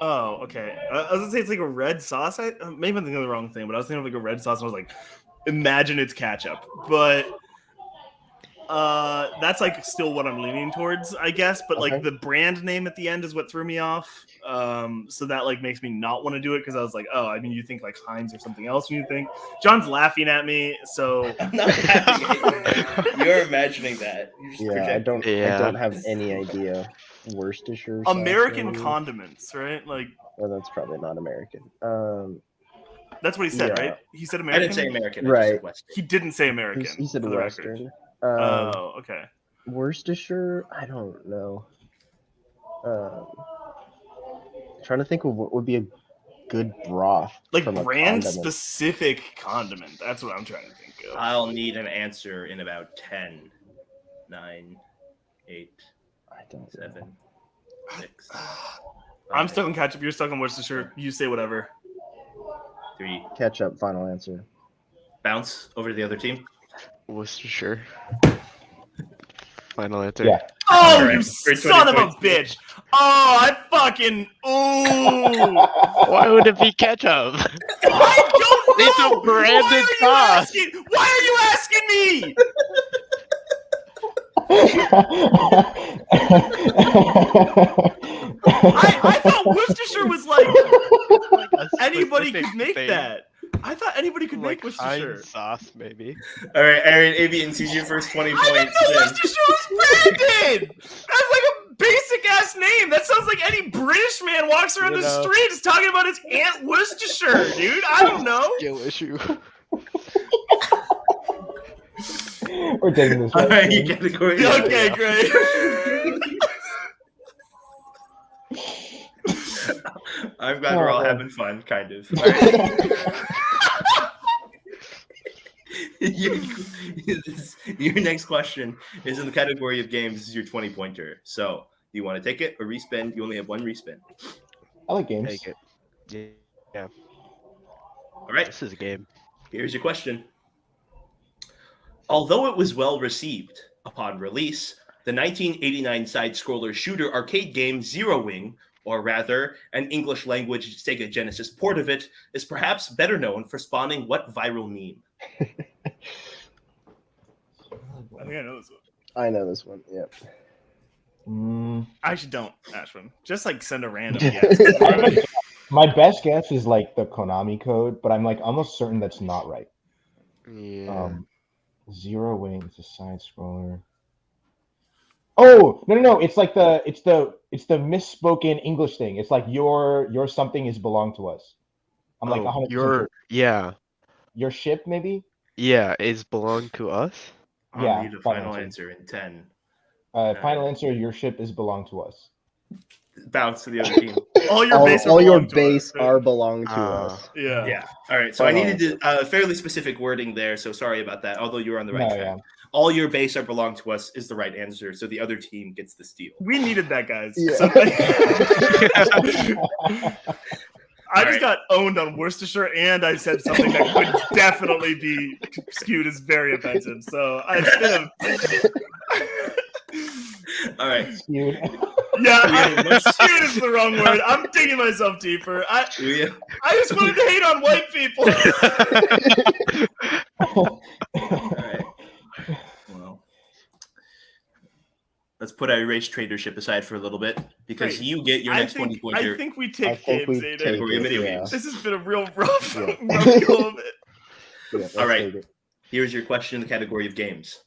Oh, okay. I was gonna say it's like a red sauce. Maybe I'm thinking of the wrong thing, but I was thinking of like a red sauce, and I was like, imagine it's ketchup. But that's like still what I'm leaning towards, I guess. But like Okay. the brand name at the end is what threw me off. So that like makes me not want to do it because I was like, oh, I mean, you think like Heinz or something else when you think. John's laughing at me, so I'm not laughing at you. You're imagining that. You're just Yeah, I projecting. don't. Yeah. I don't have any idea. Worcestershire. sauce, American maybe? condiments, right? Like Oh, that's probably not American. that's what he said, Yeah. right? He said I American. didn't say American. I Right. just said Western. He didn't say American. He said for the record. Western. Oh, okay. Worcestershire. I don't know. Trying to think of what would be a good broth. Like from a brand condiment. specific condiment. That's what I'm trying to think of. I'll need an answer in about 10, 9, 8, I don't know. 7, 6. I'm stuck on ketchup. You're stuck on Worcestershire. You say whatever. 3. Ketchup. Final answer. Bounce over to the other team. Worcestershire. Final answer. Yeah. Oh, All right. you For 20 son of a points. bitch! Oh, I fucking ooh! Why would it be ketchup? I don't know. It's a branded sauce. Why are you asking me? I thought Worcestershire was like Like a anybody specific could make thing. that. I thought anybody could make Like Worcestershire. Heinz sauce, maybe. All right, Aaron Avians, he's your first 20 I points. didn't know Then. Worcestershire was branded. That's like a basic ass name. That sounds like any British man walks around You the know. streets talking about his Aunt Worcestershire, dude. I don't know. Skill issue. We're taking this. All right. right, you category. Okay, great. I'm glad we're all having fun, kind of. All right. Your next question is in the category of games. This is your 20-pointer. So you want to take it or respin? You only have one respin. I like games. Take it. Yeah, All right, this is a game. here's your question. Although it was well received upon release, the 1989 side-scroller shooter arcade game Zero Wing, or rather, an English-language Sega Genesis port of it, is perhaps better known for spawning what viral meme? I think I know this one. I know this one. Yep. I actually don't, Ashwin. Just like send a random guess. My best guess is like the Konami code, but I'm like almost certain that's not right. Yeah. Zero Wings, a side scroller. Oh no! It's like it's the misspoken English thing. It's like your something is belong to us. I'm like 100% sure. Your ship maybe. Yeah, is belong to us. I'll need a final answer in 10. Final answer: your ship is belong to us. Bounce to the other team. All your base, are belong to us. Yeah. Yeah. All right. So I needed fairly specific wording there. So sorry about that. Although you're on the right track. Yeah. All your base are belong to us is the right answer. So the other team gets the steal. We needed that, guys. Yeah. I just got owned on Worcestershire, and I said something that could definitely be skewed as very offensive. So I All right. Skewed. Yeah, skewed is the wrong word. I'm digging myself deeper. I just wanted to hate on white people. All right. Well, let's put our race tradership aside for a little bit because you get your next 20 points here. I think we take games, Aiden. This has been a real rough go of it. Yeah, all right. Here's your question in the category of games.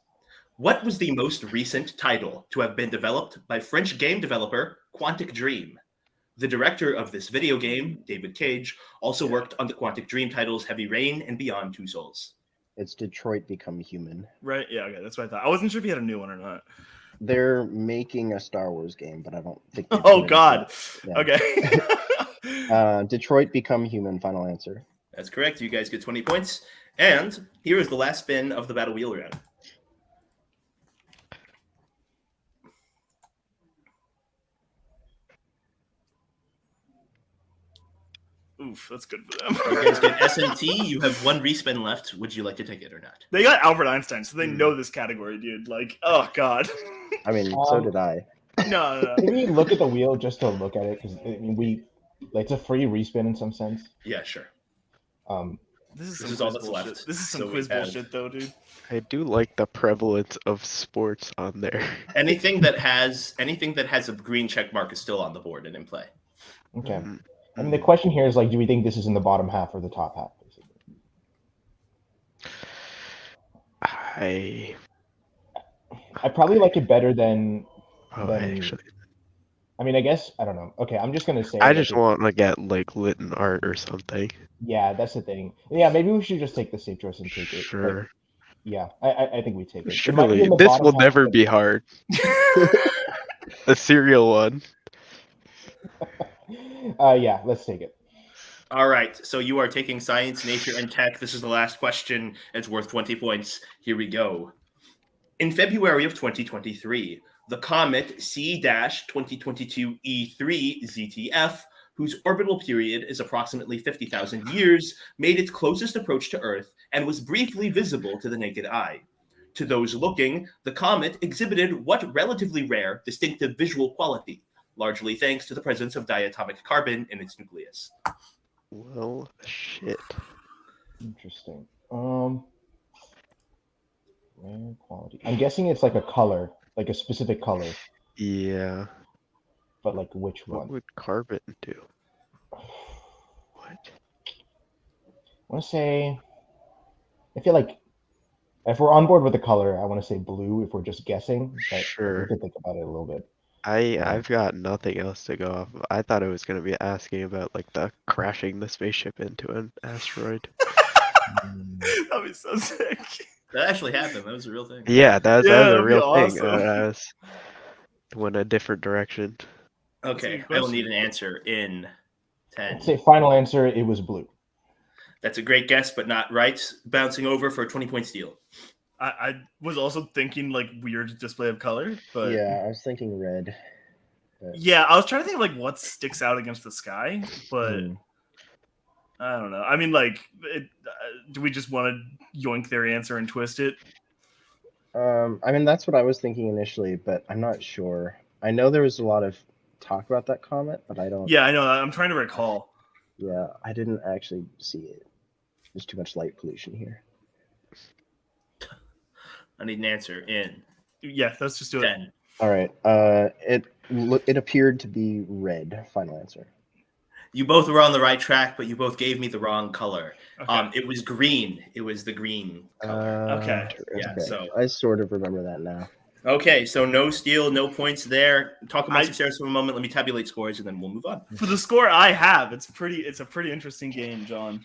What was the most recent title to have been developed by French game developer Quantic Dream? The director of this video game, David Cage, also worked on the Quantic Dream titles Heavy Rain and Beyond Two Souls. It's Detroit Become Human. Right? Yeah, okay, that's what I thought. I wasn't sure if he had a new one or not. They're making a Star Wars game, but I don't think. Oh God. Yeah. Okay. Detroit Become Human. Final answer. That's correct. You guys get 20 points. And here is the last spin of the Battle Wheel round. Oof, that's good for them. You guys get SMT. You have one respin left. Would you like to take it or not? They got Albert Einstein, so they know this category, dude. Like, oh God. I mean, so did I. No. Can we look at the wheel just to look at it? Because I mean, it's a free respin in some sense. Yeah, sure. This is all that's left. This is some quiz bullshit, though, dude. I do like the prevalence of sports on there. Anything that has a green check mark is still on the board and in play. Okay. Mm-hmm. I mean, the question here is like, do we think this is in the bottom half or the top half? Basically? I probably like it better than. Actually. I mean, I guess I don't know. Okay, I'm just gonna say. I just want to get like lit in art or something. Yeah, that's the thing. Yeah, maybe we should just take the safe choice and take it. Sure. Like, yeah, I think we take it. Surely, this will never be hard. The cereal one. Yeah, let's take it. All right, so you are taking science, nature, and tech. This is the last question. It's worth 20 points. Here we go. In February of 2023, the comet C-2022 E3 ZTF, whose orbital period is approximately 50,000 years, made its closest approach to Earth and was briefly visible to the naked eye. To those looking, the comet exhibited what relatively rare, distinctive visual quality, largely thanks to the presence of diatomic carbon in its nucleus. Well, shit. Interesting. Rare quality. I'm guessing it's like a color, like a specific color. Yeah. But like which one? What would carbon do? What? I want to say. I feel like if we're on board with the color, I want to say blue. If we're just guessing, but sure. We could think about it a little bit. I've got nothing else to go off of. I thought it was going to be asking about like the crashing the spaceship into an asteroid. That'd be so sick. That actually happened. That was a real thing. Yeah, that was a real awesome. thing. Went a different direction. Okay, I will need an answer in 10. I'd say final answer, it was blue. That's a great guess, but not right. Bouncing over for a 20-point steal. I was also thinking like weird display of color, but yeah, I was thinking red. Yeah, I was trying to think of like what sticks out against the sky, but Hmm. I don't know. I mean, like, do we just want to yoink their answer and twist it? I mean, that's what I was thinking initially, but I'm not sure. I know there was a lot of talk about that comet, but I don't. Yeah, I know. I'm trying to recall. Yeah, I didn't actually see it. There's too much light pollution here. I need an answer in Yeah, let's just do it. 10. All right. It appeared to be red. Final answer. You both were on the right track, but you both gave me the wrong color. Okay. It was green. It was the green color. Okay. Yeah. Okay. So I sort of remember that now. okay. So no steal, no points there. Talk amongst I- yourselves for a moment. Let me tabulate scores, and then we'll move on. For the score I have, it's a pretty interesting game, John.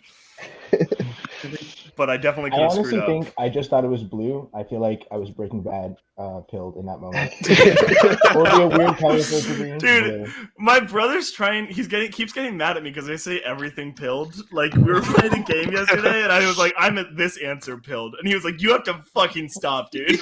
But I definitely I could have honestly screwed up. think I just thought it was blue. I feel like I was Breaking Bad pilled in that moment. Or be a weird colorful green. Dude, Yeah. my brother's trying. Keeps getting mad at me because I say everything pilled. Like we were playing a game yesterday, and I was like, "I'm at this answer pilled," and he was like, "You have to fucking stop, dude."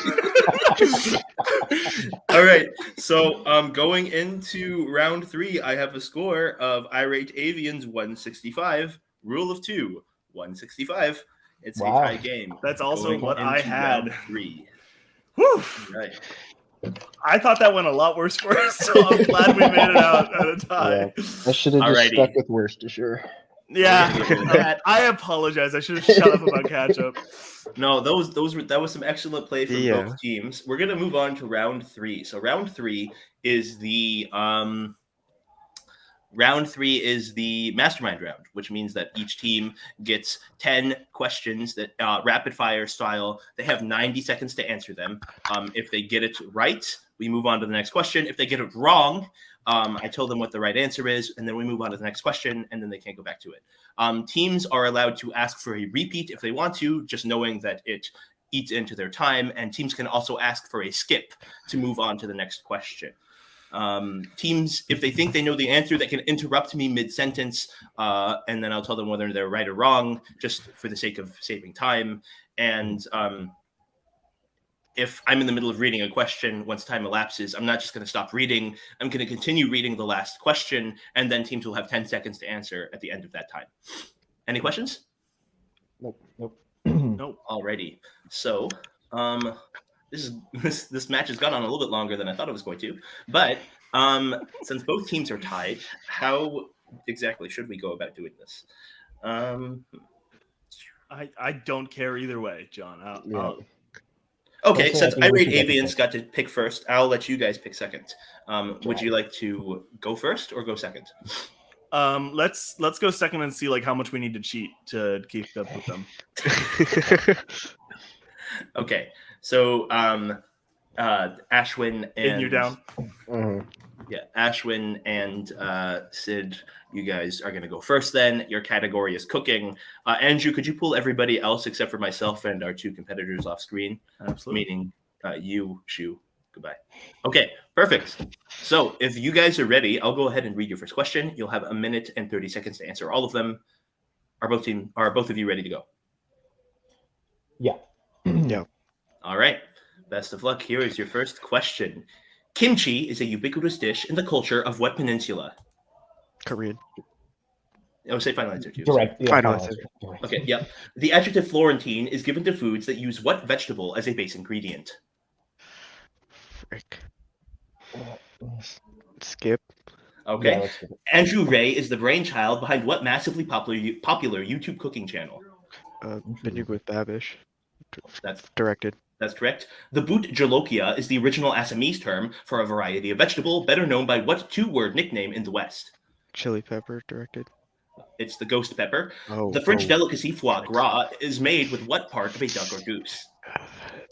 All right. So going into round 3, I have a score of Irate Avians 165. Rule of 2, 165. It's Wow. a tie game. That's also Going what I into had. round 3. Whew. Right. I thought that went a lot worse for us, so I'm glad we made it out at a tie. I should have just Alrighty. stuck with Worcestershire. Yeah, I apologize. I should have shut up about ketchup. No, that was some excellent play from Yeah. both teams. We're gonna move on to round 3. So round 3 is the mastermind round, which means that each team gets 10 questions that rapid fire style. They have 90 seconds to answer them. If they get it right, we move on to the next question. If they get it wrong, I tell them what the right answer is, and then we move on to the next question, and then they can't go back to it. Teams are allowed to ask for a repeat if they want to, just knowing that it eats into their time, and teams can also ask for a skip to move on to the next question. Teams, if they think they know the answer, they can interrupt me mid-sentence, and then I'll tell them whether they're right or wrong, just for the sake of saving time. And if I'm in the middle of reading a question, once time elapses, I'm not just going to stop reading. I'm going to continue reading the last question, and then teams will have 10 seconds to answer at the end of that time. Any questions? Nope. Nope. Alrighty. So, this match has gone on a little bit longer than I thought it was going to. But since both teams are tied, how exactly should we go about doing this? I don't care either way, John. Okay, Also, since I think we Irate should get the Avians pick. got to pick first, I'll let you guys pick second. Would you like to go first or go second? Let's go second and see like how much we need to cheat to keep up with them. Okay, so Ashwin and And you're down. Mhm. Yeah, Ashwin and Sid, you guys are going to go first then. Your category is cooking. Andrew, could you pull everybody else except for myself and our 2 competitors off screen? Absolutely. Meaning you, Shu. Goodbye. Okay, perfect. So if you guys are ready, I'll go ahead and read your first question. You'll have 1 minute and 30 seconds to answer all of them. Are both of you ready to go? Yeah. Yeah. All right. Best of luck. Here is your first question. Kimchi is a ubiquitous dish in the culture of what peninsula? Korean. Oh, say final answer too. Direct. Yeah, Final final answer. answer. Direct. Okay, yep. The adjective Florentine is given to foods that use what vegetable as a base ingredient? Frick. Skip. Okay. Yeah, let's do it. Andrew Ray is the brainchild behind what massively popular YouTube cooking channel? Binging with Babish. That's Directed. That's correct. The boot jolokia is the original Assamese term for a variety of vegetable, better known by what 2-word nickname in the West? Chili pepper. Directed. It's the ghost pepper. Oh. The French delicacy foie gras is made with what part of a duck or goose?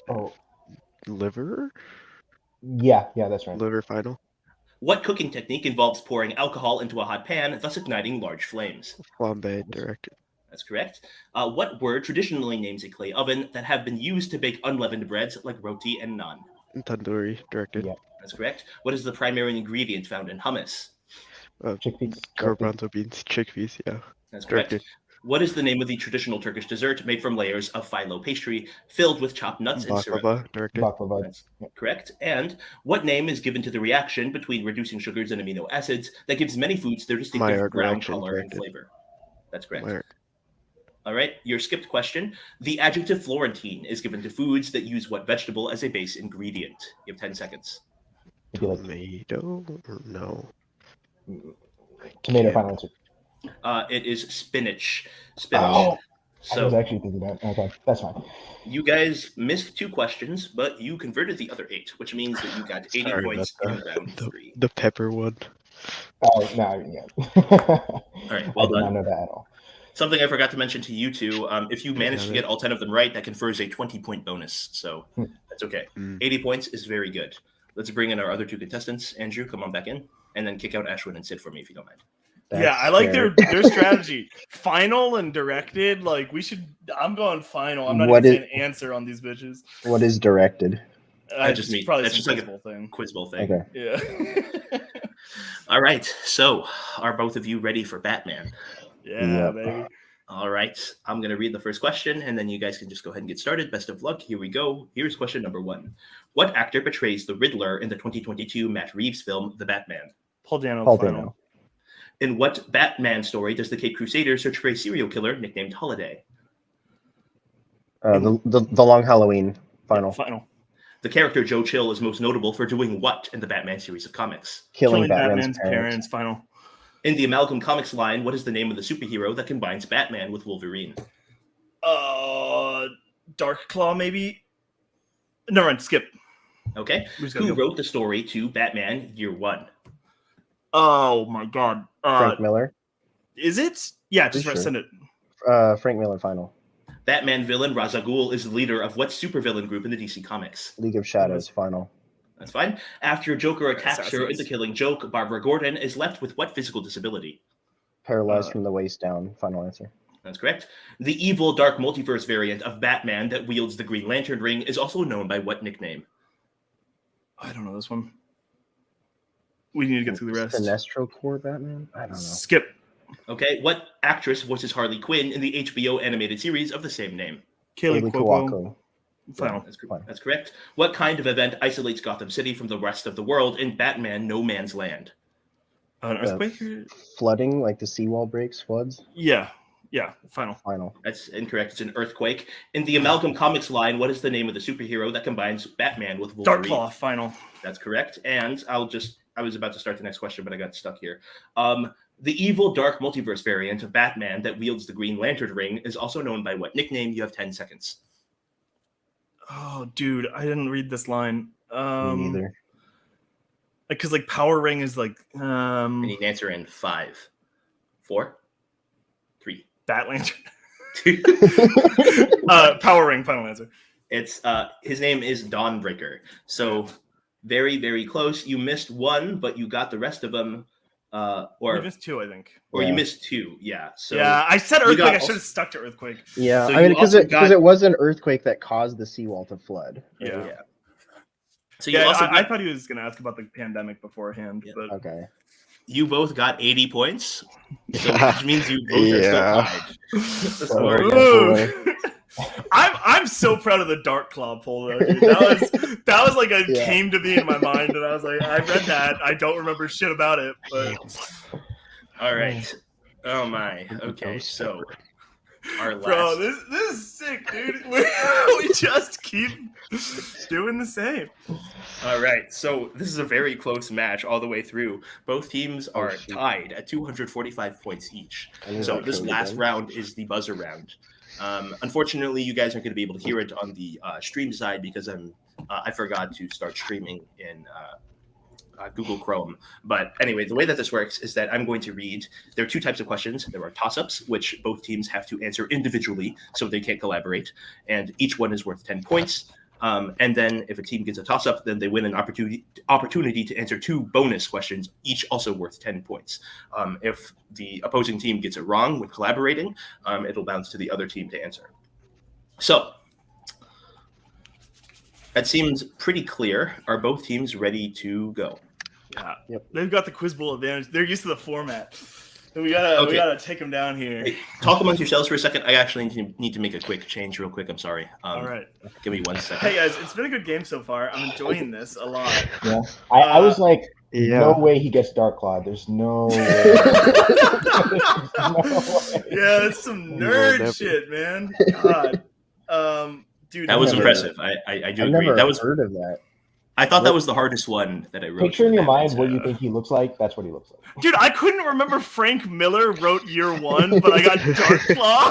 Oh, Liver. yeah, that's right. Liver final. What cooking technique involves pouring alcohol into a hot pan, thus igniting large flames? Flambe. Directed. That's correct. What word traditionally names a clay oven that have been used to bake unleavened breads like roti and naan? Tandoori. Directed. Yeah. That's correct. What is the primary ingredient found in hummus? Chickpeas. Garbanzo beans. Chickpeas. Yeah. That's correct. Directed. What is the name of the traditional Turkish dessert made from layers of phyllo pastry filled with chopped nuts and syrup? Baklava, Turkey. Baklava. That's correct. And what name is given to the reaction between reducing sugars and amino acids that gives many foods their distinctive Maillard brown reaction, color and correct. flavor? That's correct. Where? All right, your skipped question. The adjective Florentine is given to foods that use what vegetable as a base ingredient? You have 10 seconds. It'd be like Tomato? Or no. tomato. Final answer. It is spinach. Spinach. Oh, I was So actually thinking that. Okay, that's fine. you guys missed 2 questions, but you converted the other 8, which means that you got 80 Sorry points about in that. round 3. The pepper one. Oh no, yeah. All right, well I did not done. know that at all. Something I forgot to mention to you two, if you manage to got get it. all 10 of them right, that confers a 20-point bonus. So that's okay. 80 points is very good. Let's bring in our other 2 contestants. Andrew, come on back in. And then kick out Ashwin and Sid for me if you don't mind. Yeah, I like their strategy. Final and directed. Like we should. I'm going final. I'm not What even is- saying answer on these bitches. What is directed? I just mean probably that's some just like a principle thing. quiz bowl thing. Okay. Yeah. All right. So are both of you ready for Batman? Yeah, Yeah. baby. All right. I'm going to read the first question, and then you guys can just go ahead and get started. Best of luck. Here we go. Here's question number 1. What actor portrays the Riddler in the 2022 Matt Reeves film, The Batman? Paul Dano. Paul final. Dano. In what Batman story does the Cape Crusader search for a serial killer nicknamed Holiday? The Long Halloween. Final. Final. The character Joe Chill is most notable for doing what in the Batman series of comics? Killing Batman's parents. Final. In the Amalgam Comics line, what is the name of the superhero that combines Batman with Wolverine? Dark Claw, maybe. Never mind. Skip. Okay. Who's gonna Who go? wrote the story to Batman Year One? Oh my God. Frank Miller. Is it? Yeah, just Pretty sure. send it. Frank Miller. Final. Batman villain Ra's al Ghul is the leader of what supervillain group in the DC Comics? League of Shadows. Final. That's fine. After Joker attacks her in Assassins. the Killing Joke, Barbara Gordon is left with what physical disability? Paralyzed from the waist down. Final answer. That's correct. The evil dark multiverse variant of Batman that wields the Green Lantern ring is also known by what nickname? I don't know this one. We need to get through the rest. Sinestro Corps Batman. I don't know. Skip. Okay. What actress voices Harley Quinn in the HBO animated series of the same name? Kaylee Haley Cuoco. Kawako. Final. That's correct. What kind of event isolates Gotham City from the rest of the world in Batman No Man's Land? An earthquake? Flooding, like the seawall breaks, floods. Yeah. Yeah. Final. Final. That's incorrect. It's an earthquake. In the Amalgam Comics line, what is the name of the superhero that combines Batman with Wolverine? Dark Claw. Final. That's correct. And I was about to start the next question, but I got stuck here. The evil dark multiverse variant of Batman that wields the Green Lantern ring is also known by what nickname? You have 10 seconds. Oh, dude, I didn't read this line. Me neither. Because like Power Ring is like I need an answer in 5, 4, 3, Bat Lantern. 2. Power Ring. Final answer. It's his name is Dawnbreaker. So very, very close. You missed 1, but you got the rest of them. You missed 2, I think. Or Yeah. you missed 2. Yeah. So Yeah, I said you got earthquake. I also- should have stuck to earthquake. Yeah, So I mean, you because also got- it was an earthquake that caused the seawall to flood. right? Yeah. yeah. So you Yeah, also I got, thought he was going to ask about the pandemic beforehand, Yeah. but Okay. you both got 80 points. So which means you both are still Yeah. tied. The Oh, score. yeah. Ooh. I'm so proud of the Dark Claw pull though, dude. That was like a Yeah. came to me in my mind, and I was like, I read that. I don't remember shit about it, but All right. Oh my. Okay. So our last. bro, this is sick, dude. We just keep doing the same. All right. So this is a very close match all the way through. Both teams are shoot. tied at 245 points each. I need So to this change last again. round is the buzzer round. Unfortunately, you guys aren't going to be able to hear it on the stream side because I forgot to start streaming in Google Chrome. But anyway, the way that this works is that I'm going to read. There are 2 types of questions. There are toss-ups, which both teams have to answer individually, so they can't collaborate, and each one is worth 10 points. And then if a team gets a toss-up, then they win an opportunity to answer 2 bonus questions, each also worth 10 points. If the opposing team gets it wrong when collaborating, it'll bounce to the other team to answer. So that seems pretty clear. Are both teams ready to go? Yeah, Yep. they've got the quiz bowl advantage. They're used to the format. We gotta take him down here. Hey, talk amongst yourselves for a second. I actually need to make a quick change real quick. I'm sorry. All right. Give me 1 second. Hey guys, it's been a good game so far. I'm enjoying this a lot. Yeah. I was like, Yeah. no way he gets Dark Claw. There's no way. Yeah, that's some nerd shit, man. God. Dude, That was never- impressive. I do I've agree. never That was. heard of that. I thought that was the hardest one that I wrote. Picture in your mind what you Yeah. think he looks like. That's what he looks like. Dude, I couldn't remember Frank Miller wrote Year One, but I got Dark Claw.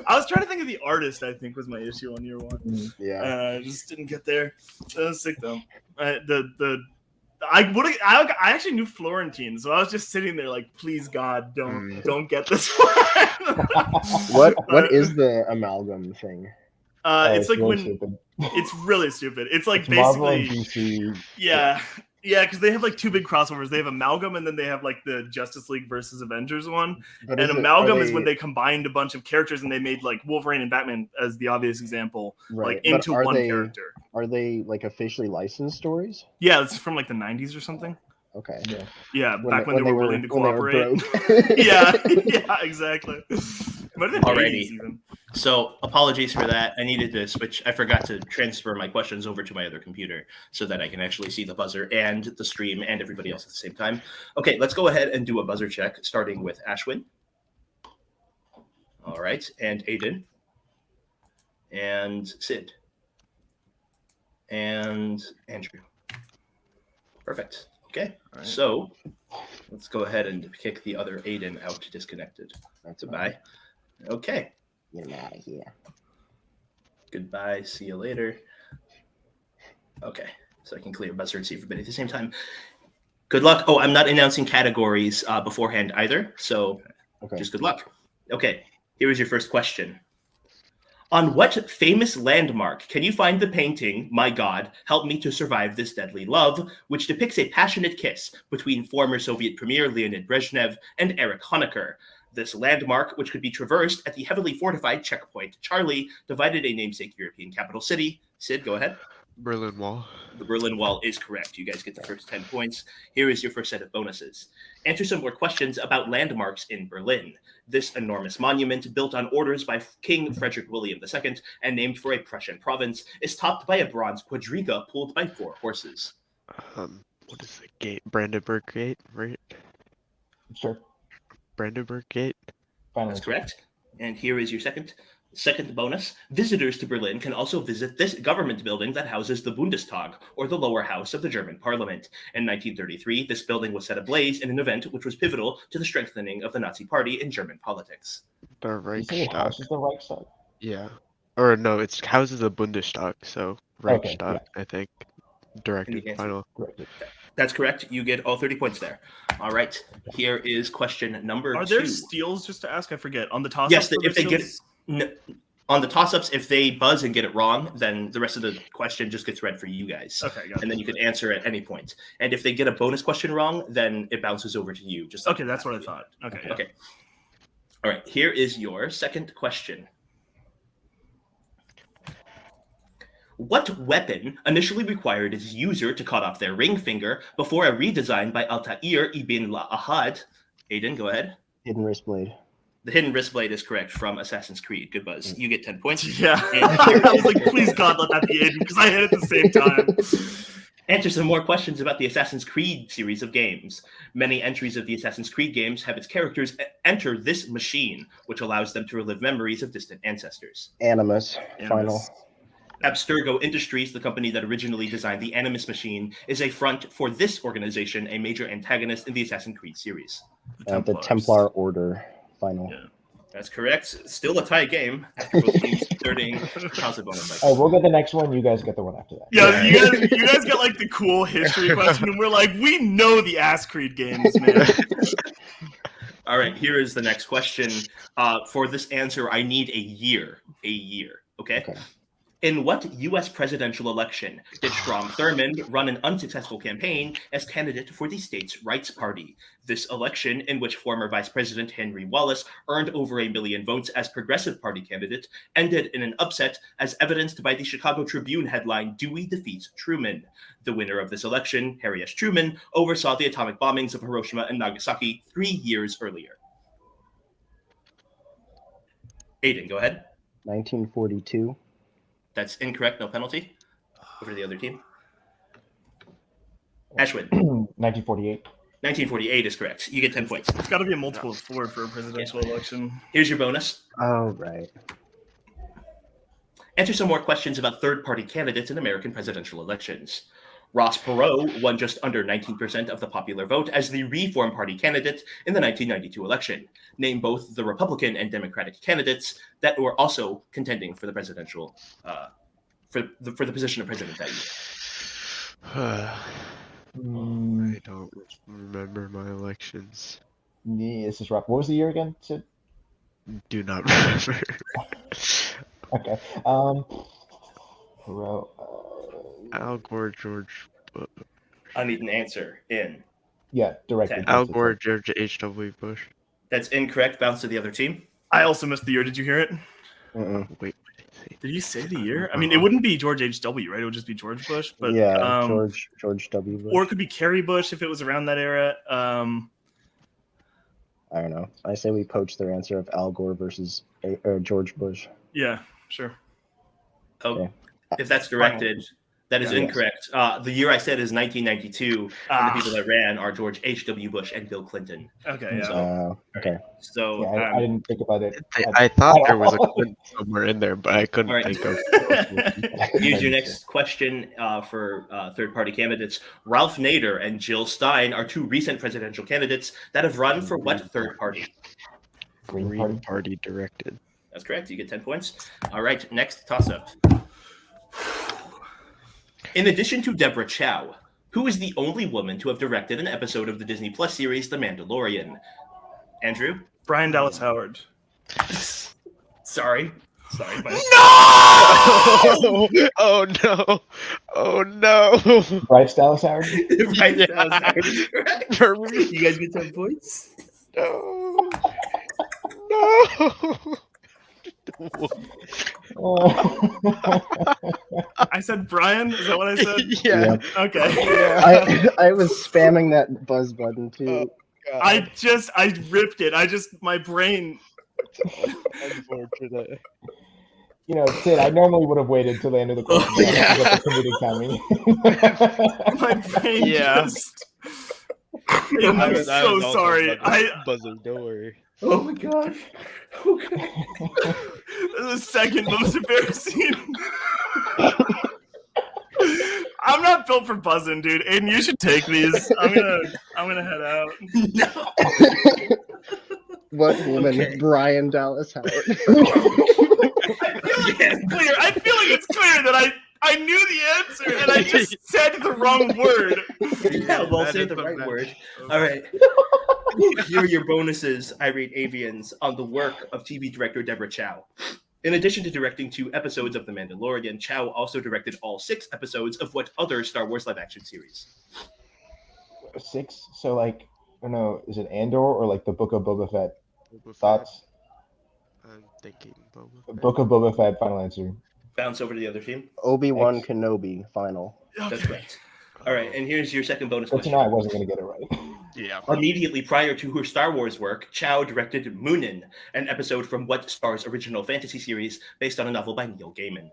I was trying to think of the artist. I think was my issue on Year One. Yeah. I just didn't get there. That was sick though. I actually knew Florentine, so I was just sitting there like, please God, don't get this one. What is the amalgam thing? It's like really when stupid. it's really stupid. It's like It's Marvel and basically DC. yeah, because they have like two big crossovers. They have Amalgam, and then they have like the Justice League versus Avengers one. But And is it- Amalgam are is when they combined a bunch of characters and they made like Wolverine and Batman as the obvious example, Right, like but into are one they- character. Are they like officially licensed stories? Yeah, it's from like the 90s or something. Okay. Yeah, back when they were willing to when they were cooperate. broke. yeah, exactly. Might have been Alrighty. 80s even. So apologies for that. I needed to switch. I forgot to transfer my questions over to my other computer so that I can actually see the buzzer and the stream and everybody else at the same time. Okay, let's go ahead and do a buzzer check, starting with Ashwin. All right, and Aiden. And Sid. And Andrew. Perfect. Okay, All right. so let's go ahead and kick the other Aiden out disconnected. That's Goodbye. Okay. Get him out of here. Goodbye. See you later. Okay. So I can clear buzzer and see everybody at the same time. Good luck. Oh, I'm not announcing categories beforehand either. So Okay. just good luck. Okay. Here is your first question. On what famous landmark can you find the painting, My God, Help Me to Survive This Deadly Love, which depicts a passionate kiss between former Soviet Premier Leonid Brezhnev and Erich Honecker? This landmark, which could be traversed at the heavily fortified checkpoint Charlie, divided a namesake European capital city. Sid, go ahead. Berlin Wall. The Berlin Wall is correct. You guys get the first 10 points. Here is your first set of bonuses. Answer some more questions about landmarks in Berlin. This enormous monument, built on orders by King Frederick William II and named for a Prussian province, is topped by a bronze quadriga pulled by 4 horses. What is the gate? Brandenburg Gate, right? Sure. Brandenburg Gate. Finally. That's correct. And here is your second bonus. Visitors to Berlin can also visit this government building that houses the Bundestag, or the lower house of the German parliament. In 1933, this building was set ablaze in an event which was pivotal to the strengthening of the Nazi Party in German politics. The You say it Reichstag. houses the Reichstag. Yeah. Or no, it's houses the Bundestag, so Reichstag, I think. Directed Any answer? final. Correct. That's correct. You get all 30 points there. All right. Here is question number Are 2. there steals, just to ask? I forget. On the toss Yes, if they get on the toss-ups, if they buzz and get it wrong, then the rest of the question just gets read for you guys. Okay, got And then you can answer at any point. And if they get a bonus question wrong, then it bounces over to you. Just like Okay, that's what I thought. Okay. Yeah. Okay. All right. Here is your second question. What weapon initially required its user to cut off their ring finger before a redesign by Altair ibn Ahad? Aiden, go ahead. Hidden wrist blade. The hidden wrist blade is correct from Assassin's Creed. Good buzz. You get 10 points. Yeah. I was like, please God, let that be Aiden, because I hit it at the same time. Answer some more questions about the Assassin's Creed series of games. Many entries of the Assassin's Creed games have its characters enter this machine, which allows them to relive memories of distant ancestors. Animus. Final. Abstergo Industries, the company that originally designed the Animus machine, is a front for this organization, a major antagonist in the Assassin's Creed series. The Templar Order. Final. Yeah. That's correct. Still a tie game after both teams starting bonus. Oh, we'll get the next one. You guys get the one after that. Yeah, you guys got like the cool history question, and we're like, we know the Ass Creed games, man. All right, here is the next question. For this answer, I need a year. Okay? In what U.S. presidential election did Strom Thurmond run an unsuccessful campaign as candidate for the states' rights party? This election, in which former Vice President Henry Wallace earned over 1 million votes as Progressive Party candidate, ended in an upset as evidenced by the Chicago Tribune headline, Dewey Defeats Truman. The winner of this election, Harry S. Truman, oversaw the atomic bombings of Hiroshima and Nagasaki 3 years earlier. Aiden, go ahead. 1942. That's incorrect. No penalty. Over to the other team. Ashwin. 1948. 1948 is correct. You get 10 points. It's got to be a multiple of 4 for a presidential election. Here's your bonus. Oh, right. Answer some more questions about third-party candidates in American presidential elections. Ross Perot won just under 19% of the popular vote as the Reform Party candidate in the 1992 election. Name both the Republican and Democratic candidates that were also contending for the presidential, for the position of president that year. I don't remember my elections. Yeah, this is rough. What was the year again, Sid? Do not remember. Okay. Perot. Al Gore, George. I need an answer in. Yeah, directly. Okay. Al Gore, George H.W. Bush. That's incorrect. Bounce to the other team. I also missed the year. Did you hear it? Wait. Did you say the year? I mean, it wouldn't be George H.W., right? It would just be George Bush. But Yeah, George W. Bush. Or it could be Kerry Bush if it was around that era. I don't know. I say we poach their answer of Al Gore versus George Bush. Yeah, sure. Oh, if that's directed, that is incorrect. The year I said is 1992, and the people that ran are George H.W. Bush and Bill Clinton. Okay, yeah. Okay. So Yeah, I didn't think about it. I thought there was a Clinton somewhere in there, but I couldn't All right. think of. Here's your next question for third-party candidates. Ralph Nader and Jill Stein are 2 recent presidential candidates that have run for what third party? Green Party directed. That's correct. You get 10 points. All right, next toss-up. In addition to Deborah Chow, who is the only woman to have directed an episode of the Disney Plus series The Mandalorian? Andrew? Brian Dallas Howard. Sorry. No! Oh no! Oh no! Bryce Dallas Howard? Right, Dallas Howard is correct. For me. You guys get 10 points? No! No! I said Brian? Is that what I said? Yeah. Okay. Yeah. I was spamming that buzz button too. God. I ripped it. My brain. Unfortunate. You know, Sid, I normally would have waited till the end of the question. Oh, yeah. To get the comedic timing. My brain just. I'm so sorry. Buzzing. Don't worry. Oh my gosh. Okay. This is the second most embarrassing. I'm not built for buzzing, dude. Aiden, you should take these. I'm gonna head out. No. What woman? Okay. Brian Dallas Howard. I feel like it's clear that I knew the answer and I just said the wrong word. Yeah, well, That say is the the right best. word. All right. Here are your bonuses, Irate Avians, on the work of TV director Deborah Chow. In addition to directing 2 episodes of The Mandalorian, Chow also directed all 6 episodes of what other Star Wars live-action series? 6? So, like, I don't know, is it Andor or like the Book of Boba Fett? Thoughts? I'm thinking Boba The Fett. Book of Boba Fett, final answer. Bounce over to the other team. Obi-Wan Thanks. Kenobi, final. That's correct. All right, and here's your second bonus But question. tonight I wasn't going to get it right. Yeah. Immediately prior to her Star Wars work, Chow directed Moonin, an episode from what star's original fantasy series based on a novel by Neil Gaiman?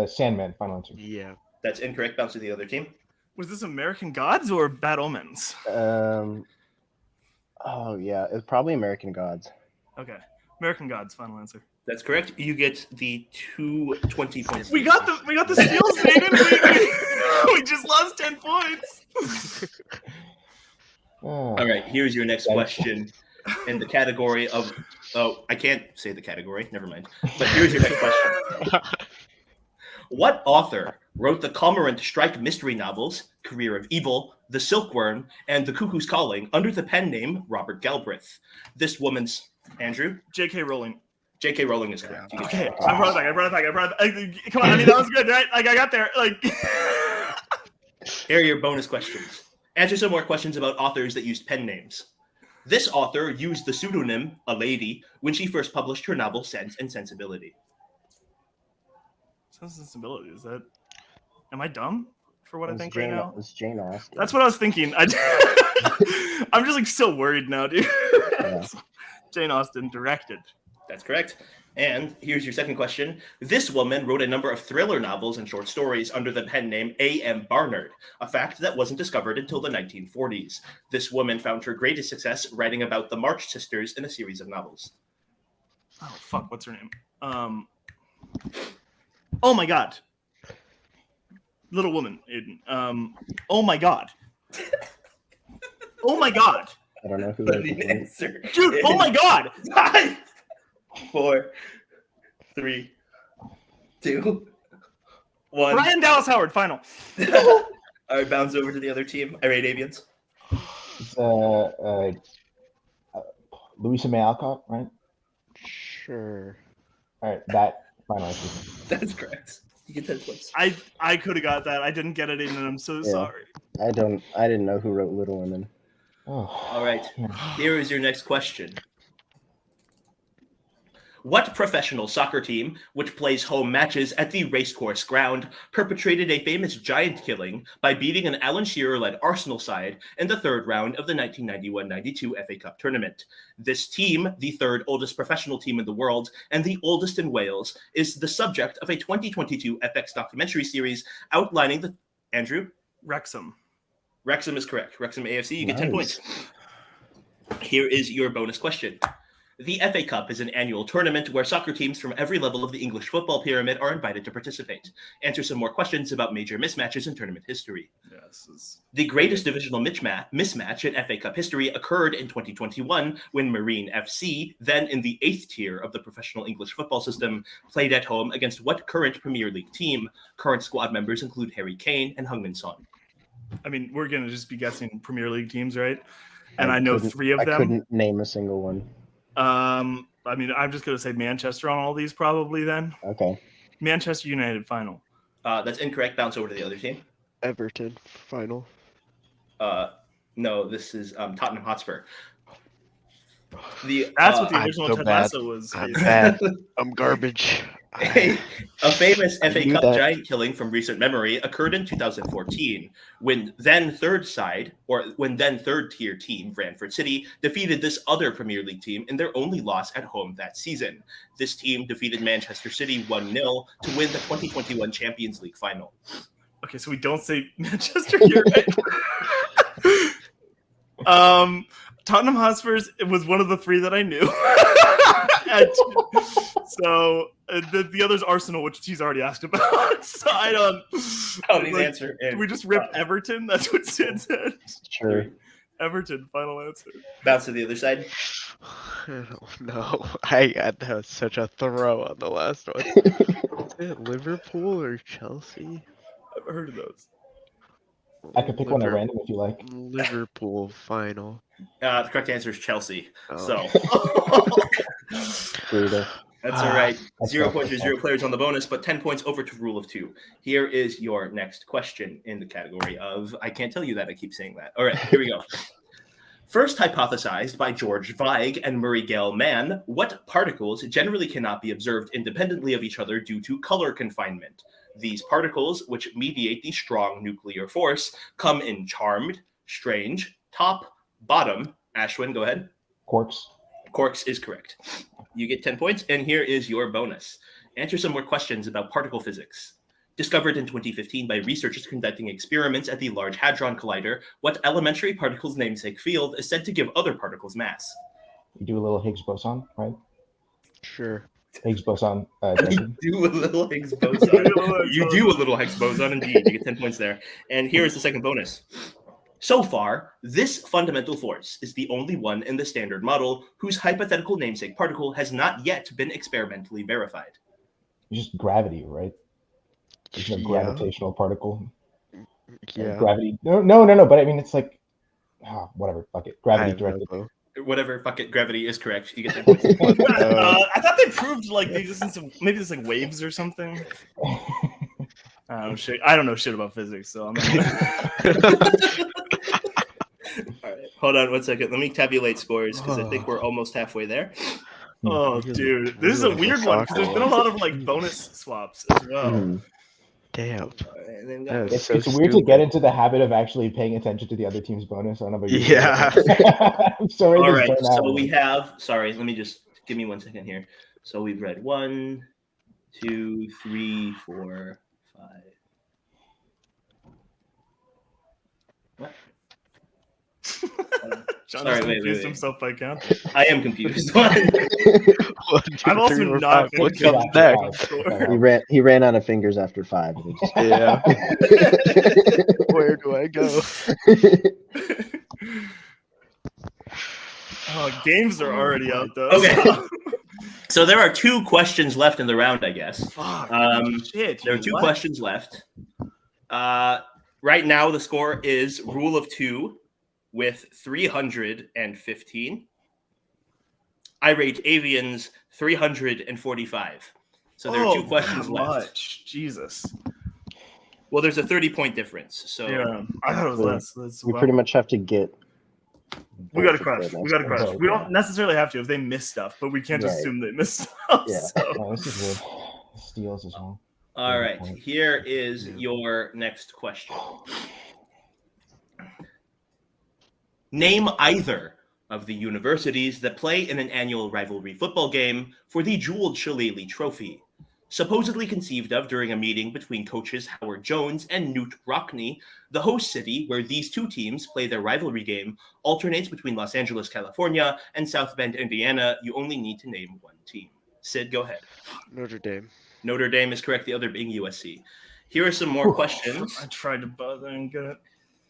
Sandman, final answer. Yeah. That's incorrect. Bounce to the other team. Was this American Gods or Bad Omens? Oh yeah, it's probably American Gods. Okay. American Gods, final answer. That's correct. You get the 220 points. We got the steals, Aiden. We just lost 10 points. Oh. All right, here's your next question in the category of. Oh, I can't say the category. Never mind. But here's your next question. What author wrote the Cormorant Strike mystery novels, Career of Evil, The Silkworm, and The Cuckoo's Calling under the pen name Robert Galbraith? This woman's. Andrew? J.K. Rowling. J.K. Rowling is correct. You get Okay, 10 points. I brought it back. Come on, I mean, that was good, right? Like, I got there. Like, Here are your bonus questions. Answer some more questions about authors that used pen names. This author used the pseudonym A Lady when she first published her novel Sense and Sensibility. Sense and Sensibility, is that... Am I dumb for what I think right now? It's Jane Austen. That's what I was thinking. I'm just like so worried now, dude. Yeah. Jane Austen directed. That's correct. And here's your second question. This woman wrote a number of thriller novels and short stories under the pen name A.M. Barnard, a fact that wasn't discovered until the 1940s. This woman found her greatest success writing about the March sisters in a series of novels. Oh, fuck. What's her name? Oh, my God. Little Woman, Aiden. Oh, my God. Oh, my God. I don't know who But that the is. answer Dude, oh, my God. 5, 4, 3, 2, 1. Brian Dallas Howard, final. All right, bounce over to the other team. Irate Avians. It's Louisa May Alcott, right? Sure. All right, that final answer. That's correct. You get 10 points. I could have got that. I didn't get it, Aiden, and I'm so Yeah. sorry. I didn't know who wrote Little Women. Oh. All right. Here is your next question. What professional soccer team, which plays home matches at the racecourse ground, perpetrated a famous giant killing by beating an Alan Shearer-led Arsenal side in the third round of the 1991-92 FA Cup tournament? This team, the third oldest professional team in the world and the oldest in Wales, is the subject of a 2022 FX documentary series outlining the... Andrew? Wrexham. Wrexham is correct. Wrexham AFC, you get 10 Nice. points. Here is your bonus question. The FA Cup is an annual tournament where soccer teams from every level of the English football pyramid are invited to participate. Answer some more questions about major mismatches in tournament history. Yes. The greatest divisional mismatch in FA Cup history occurred in 2021 when Marine FC, then in the 8th tier of the professional English football system, played at home against what current Premier League team? Current squad members include Harry Kane and Heung-min Son. I mean, we're going to just be guessing Premier League teams, right? And I know 3 of them. I couldn't name a single one. I mean, I'm just going to say Manchester on all these probably then. Okay. Manchester United final. That's incorrect. Bounce over to the other team. Everton final. No, this is Tottenham Hotspur. That's what the I'm original so Ted bad. Lasso was. I'm bad. I'm garbage. A famous I FA knew Cup that. giant killing from recent memory occurred in 2014 when then third tier team Brentford City defeated this other Premier League team in their only loss at home that season. This team defeated Manchester City 1-0 to win the 2021 Champions League final. Okay, so we don't say Manchester here, right? Tottenham Hotspurs, it was one of the 3 that I knew. So the other's Arsenal, which he's already asked about. So I don't. Answer. Can we just rip Everton? That's what Sid said. Sure. Everton, final answer. Bounce to the other side. I don't know. That was such a throw on the last one. Is it Liverpool or Chelsea? I've heard of those. I could pick one at random if you like. Liverpool final. The correct answer is Chelsea. Oh. So Brutal. that's all right. That's 0 rough. points or 0 players on the bonus, but 10 points over to rule of 2. Here is your next question in the category of I can't tell you that. I keep saying that. All right, here we go. First hypothesized by George Weig and Murray Gale Mann, what particles generally cannot be observed independently of each other due to color confinement? These particles, which mediate the strong nuclear force, come in charmed, strange, top, bottom. Ashwin, go ahead. Quarks. Quarks is correct. You get 10 points, and here is your bonus. Answer some more questions about particle physics. Discovered in 2015 by researchers conducting experiments at the Large Hadron Collider, what elementary particle's namesake field is said to give other particles mass? You do a little Higgs boson, right? Sure. Higgs boson. You do a little Higgs boson. You do a little Higgs boson, indeed. You get 10 points there. And here is the second bonus. So far, this fundamental force is the only one in the Standard Model whose hypothetical namesake particle has not yet been experimentally verified. It's just gravity, right? It's a gravitational particle. Yeah. Gravity. No. But I mean, it's like, whatever. Fuck it. Gravity I have directed. no clue. whatever. Fuck it. Gravity is correct. You get 10 points. I thought they proved like the existence of maybe there's like waves or something. I don't know shit about physics, so I'm All right, hold on 1 second. Let me tabulate scores because I think we're almost halfway there. Oh, dude, this is a weird one because there's been a lot of like bonus swaps as well. Mhm. Damn. It's, It's so it's weird to stupid. get into the habit of actually paying attention to the other team's bonus. I don't know about you. Yeah. I'm so ready All to right, burn out. so we have. Sorry, let me just give me 1 second here. So we've read 1, 2, 3, 4, 5. What? John Sorry, has wait, confused wait. himself by counting. I am confused. One, two, I'm also three, four, not five. good What's at up counting. next? He ran out of fingers after 5. And it Yeah. Where do I go? Games are already out though. Okay. So there are 2 questions left in the round, I guess. Fuck, shit. There are 2 questions left. Right now, the score is rule of 2 with 315. Irate Avians 345. So there are 2 questions left. Much. Jesus. Well, there's a 30-point difference. So Yeah, I thought it was less. That's we pretty much have to get. We got to both crush. of them. We got to crush. Okay. We don't necessarily have to if they miss stuff, but we can't just Right. assume they miss stuff. Yeah. So. Oh, this is weird. Steals as well. all right, here is your next question. Name either of the universities that play in an annual rivalry football game for the jeweled Shillelagh Trophy. Supposedly conceived of during a meeting between coaches Howard Jones and Newt Rockne, the host city where these 2 teams play their rivalry game alternates between Los Angeles, California, and South Bend, Indiana. You only need to name 1 team. Sid, go ahead. Notre Dame. Notre Dame is correct, the other being USC. Here are some more questions. I tried to buzz and get it.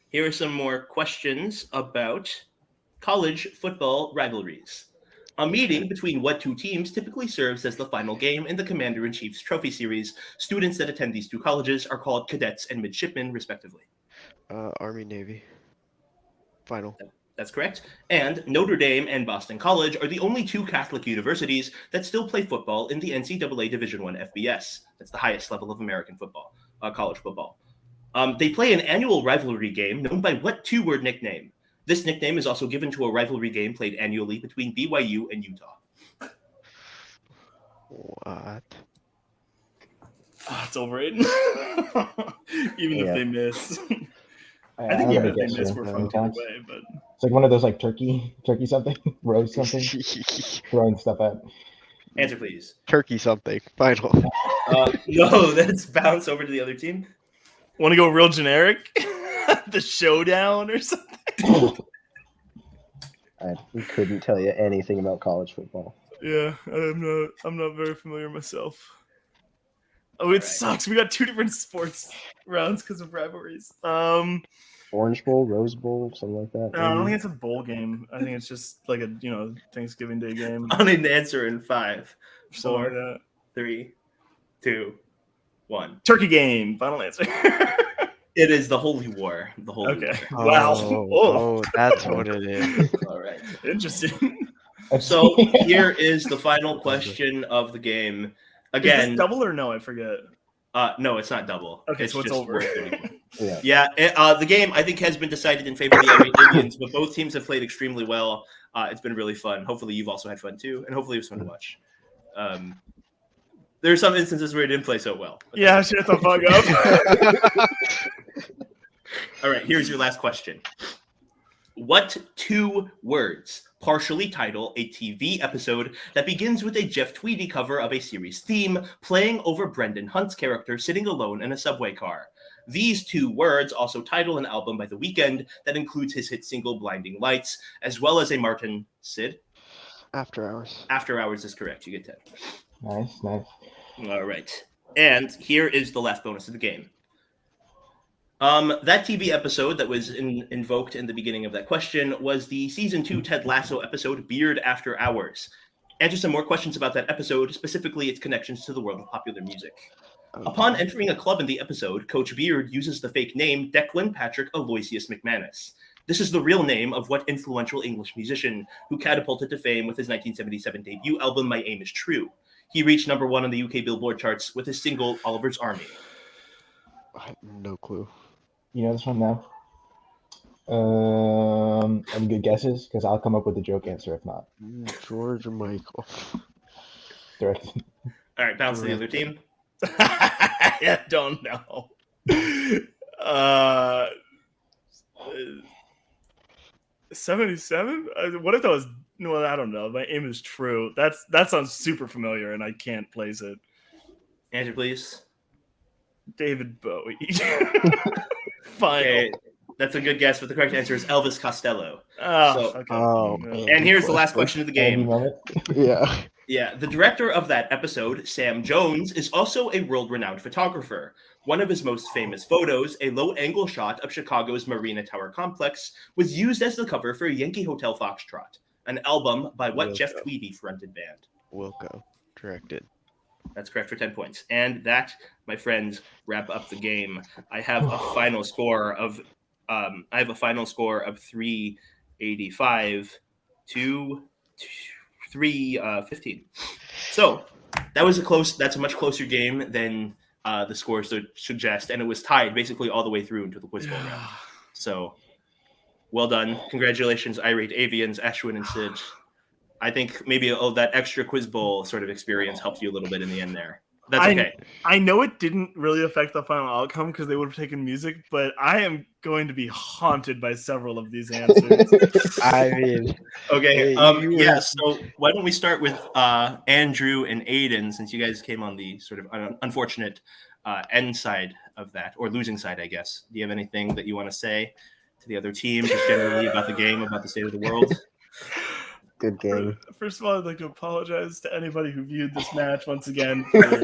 Here are some more questions about college football rivalries. A meeting between what 2 teams typically serves as the final game in the Commander-in-Chief's Trophy Series. Students that attend these 2 colleges are called cadets and midshipmen, respectively. Army, Navy. Final. That's correct. And Notre Dame and Boston College are the only 2 Catholic universities that still play football in the NCAA Division I FBS. That's the highest level of American football, college football. They play an annual rivalry game known by what 2-word nickname? This nickname is also given to a rivalry game played annually between BYU and Utah. What? It's overrated. Even if they miss. I think even if they miss, we're fucked either way. But it's like one of those like turkey something, roast something, throwing stuff at. Answer, please. Turkey something. Final. No, let's bounce over to the other team. Want to go real generic? The Showdown or something? We couldn't tell you anything about college football. Yeah, I'm not very familiar myself. Oh, it sucks. We got 2 different sports rounds because of rivalries. Orange Bowl, Rose Bowl, something like that. No, I don't think it's a bowl game. I think it's just like a Thanksgiving Day game. I need an answer in 5, Something like 4, that. 3, 2, 1. Turkey game. Final answer. It is the Holy War. The Holy War. Wow. Oh, that's what it is. All right. Interesting. So here is the final question of the game. Again, is this double or no? I forget. No, it's not double. Okay, it's so it's just over. worth 30 points. Yeah. The game I think has been decided in favor of the Irate Avians, but both teams have played extremely well. It's been really fun. Hopefully, you've also had fun too, and hopefully, it was fun to watch. There are some instances where it didn't play so well. Yeah, shut the fuck up. All right, here's your last question. What 2 words partially title a TV episode that begins with a Jeff Tweedy cover of a series theme playing over Brendan Hunt's character sitting alone in a subway car? These 2 words also title an album by The Weeknd that includes his hit single Blinding Lights, as well as a Martin Sid. After Hours. After Hours is correct. You get 10. Nice. All right. And here is the last bonus of the game. That TV episode that was invoked in the beginning of that question was the season 2 Ted Lasso episode, Beard After Hours. Answer some more questions about that episode, specifically its connections to the world of popular music. Upon entering a club in the episode, Coach Beard uses the fake name Declan Patrick Aloysius McManus. This is the real name of what influential English musician who catapulted to fame with his 1977 debut album, My Aim Is True. He reached number 1 on the UK Billboard charts with his single, Oliver's Army. I have no clue. You know this one now? Any good guesses? Because I'll come up with a joke answer if not. George Michael. Direct. All right, bounce to the other team. I don't know. 77? What if that was? No, I don't know. My Aim Is True. That sounds super familiar, and I can't place it. Andrew, please. David Bowie. Fine. Okay, that's a good guess, but the correct answer is Elvis Costello. Okay. And here's the last question of the game. Yeah. Yeah, the director of that episode, Sam Jones, is also a world-renowned photographer. One of his most famous photos, a low-angle shot of Chicago's Marina Tower complex, was used as the cover for Yankee Hotel Foxtrot, an album by what Jeff Tweedy fronted band? Wilco, directed. That's correct for 10 points. And that, my friends, wrap up the game. I have a final score of 385 to 315. So that's a much closer game than the scores suggest, and it was tied basically all the way through into the quiz bowl round. So well done. Congratulations, Irate Avians, Ashwin, and Sid. I think maybe that extra quiz bowl sort of experience helped you a little bit in the end there. That's okay. I know it didn't really affect the final outcome because they would have taken music, but I am going to be haunted by several of these answers. I mean, okay. So why don't we start with Andrew and Aiden, since you guys came on the sort of unfortunate end side of that, or losing side, I guess. Do you have anything that you want to say to the other team, just generally about the game, about the state of the world? Good game. First of all, I'd like to apologize to anybody who viewed this match once again for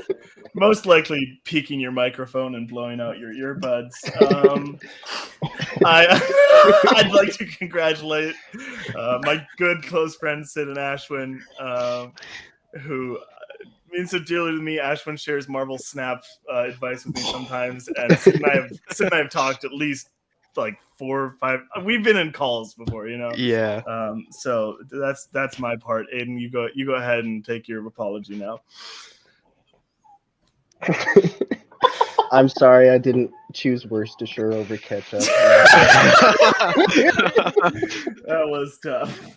most likely peaking your microphone and blowing out your earbuds. I'd like to congratulate my good close friends Sid and Ashwin, who means so dearly to me. Ashwin shares Marvel Snap advice with me sometimes, and Sid and I have talked at least like 4 or 5. We've been in calls before, you know. Yeah. So that's my part. Aiden, you go ahead and take your apology now. I'm sorry I didn't choose Worcestershire over ketchup. That was tough.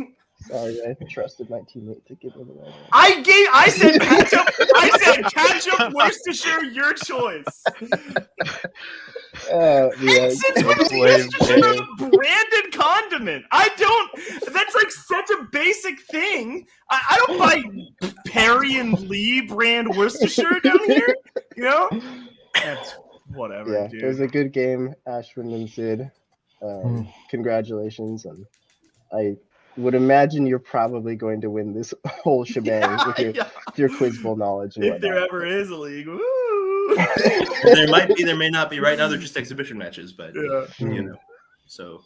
Sorry, I trusted my teammate to give me the right answer. I said ketchup, Worcestershire, your choice. Yeah. Since when is Worcestershire a branded condiment? That's like such a basic thing. I don't buy Perry and Lee brand Worcestershire down here. You know? That's whatever, Yeah, dude. it was a good game, Ashwin and Sid. Congratulations. And I would imagine you're probably going to win this whole shebang with your quiz bowl knowledge. And if there ever is a league, woo! There might be, there may not be. Right now, they're just exhibition matches, but you know. So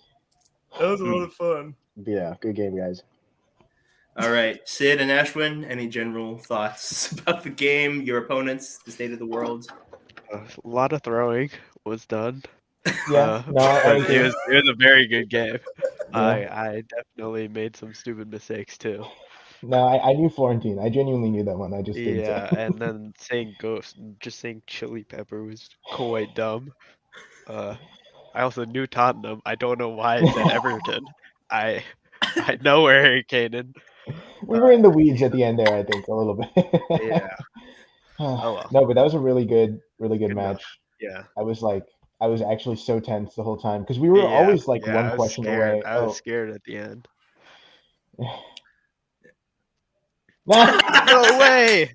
that was a lot of fun. Yeah, good game, guys. All right, Sid and Ashwin, any general thoughts about the game, your opponents, the state of the world? A lot of throwing was done. Yeah, it was a very good game. Yeah. I definitely made some stupid mistakes too. No, I knew Florentine. I genuinely knew that one. I just didn't. Yeah, and then saying Ghost, just saying Chili Pepper was quite dumb. I also knew Tottenham. I don't know why I said Everton. I know where Harry Kane is. We were in the weeds at the end there, I think, a little bit. Yeah. Oh well. No, but that was a really good match. Enough. Yeah. I was actually so tense the whole time because we were always like one question away. I was scared at the end. No way!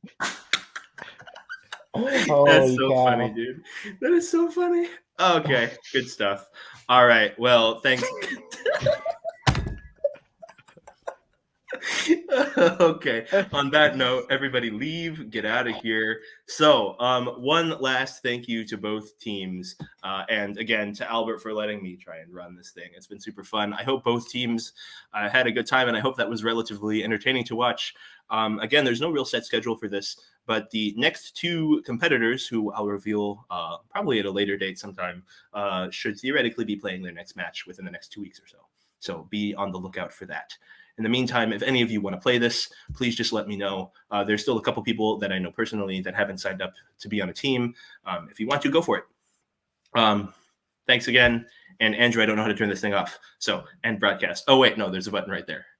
That's so funny, dude. That is so funny. Okay, good stuff. All right, well, thanks. Okay, on that note, everybody leave, get out of here. So one last thank you to both teams, and again to Albert for letting me try and run this thing. It's been super fun. I hope both teams had a good time, and I hope that was relatively entertaining to watch. Again, there's no real set schedule for this, but the next two competitors, who I'll reveal probably at a later date sometime, should theoretically be playing their next match within the next 2 weeks or so. So be on the lookout for that. In the meantime, if any of you want to play this, please just let me know. There's still a couple people that I know personally that haven't signed up to be on a team. If you want to, go for it. Thanks again. And Andrew, I don't know how to turn this thing off. So, end broadcast. Oh, wait, no, there's a button right there. Okay.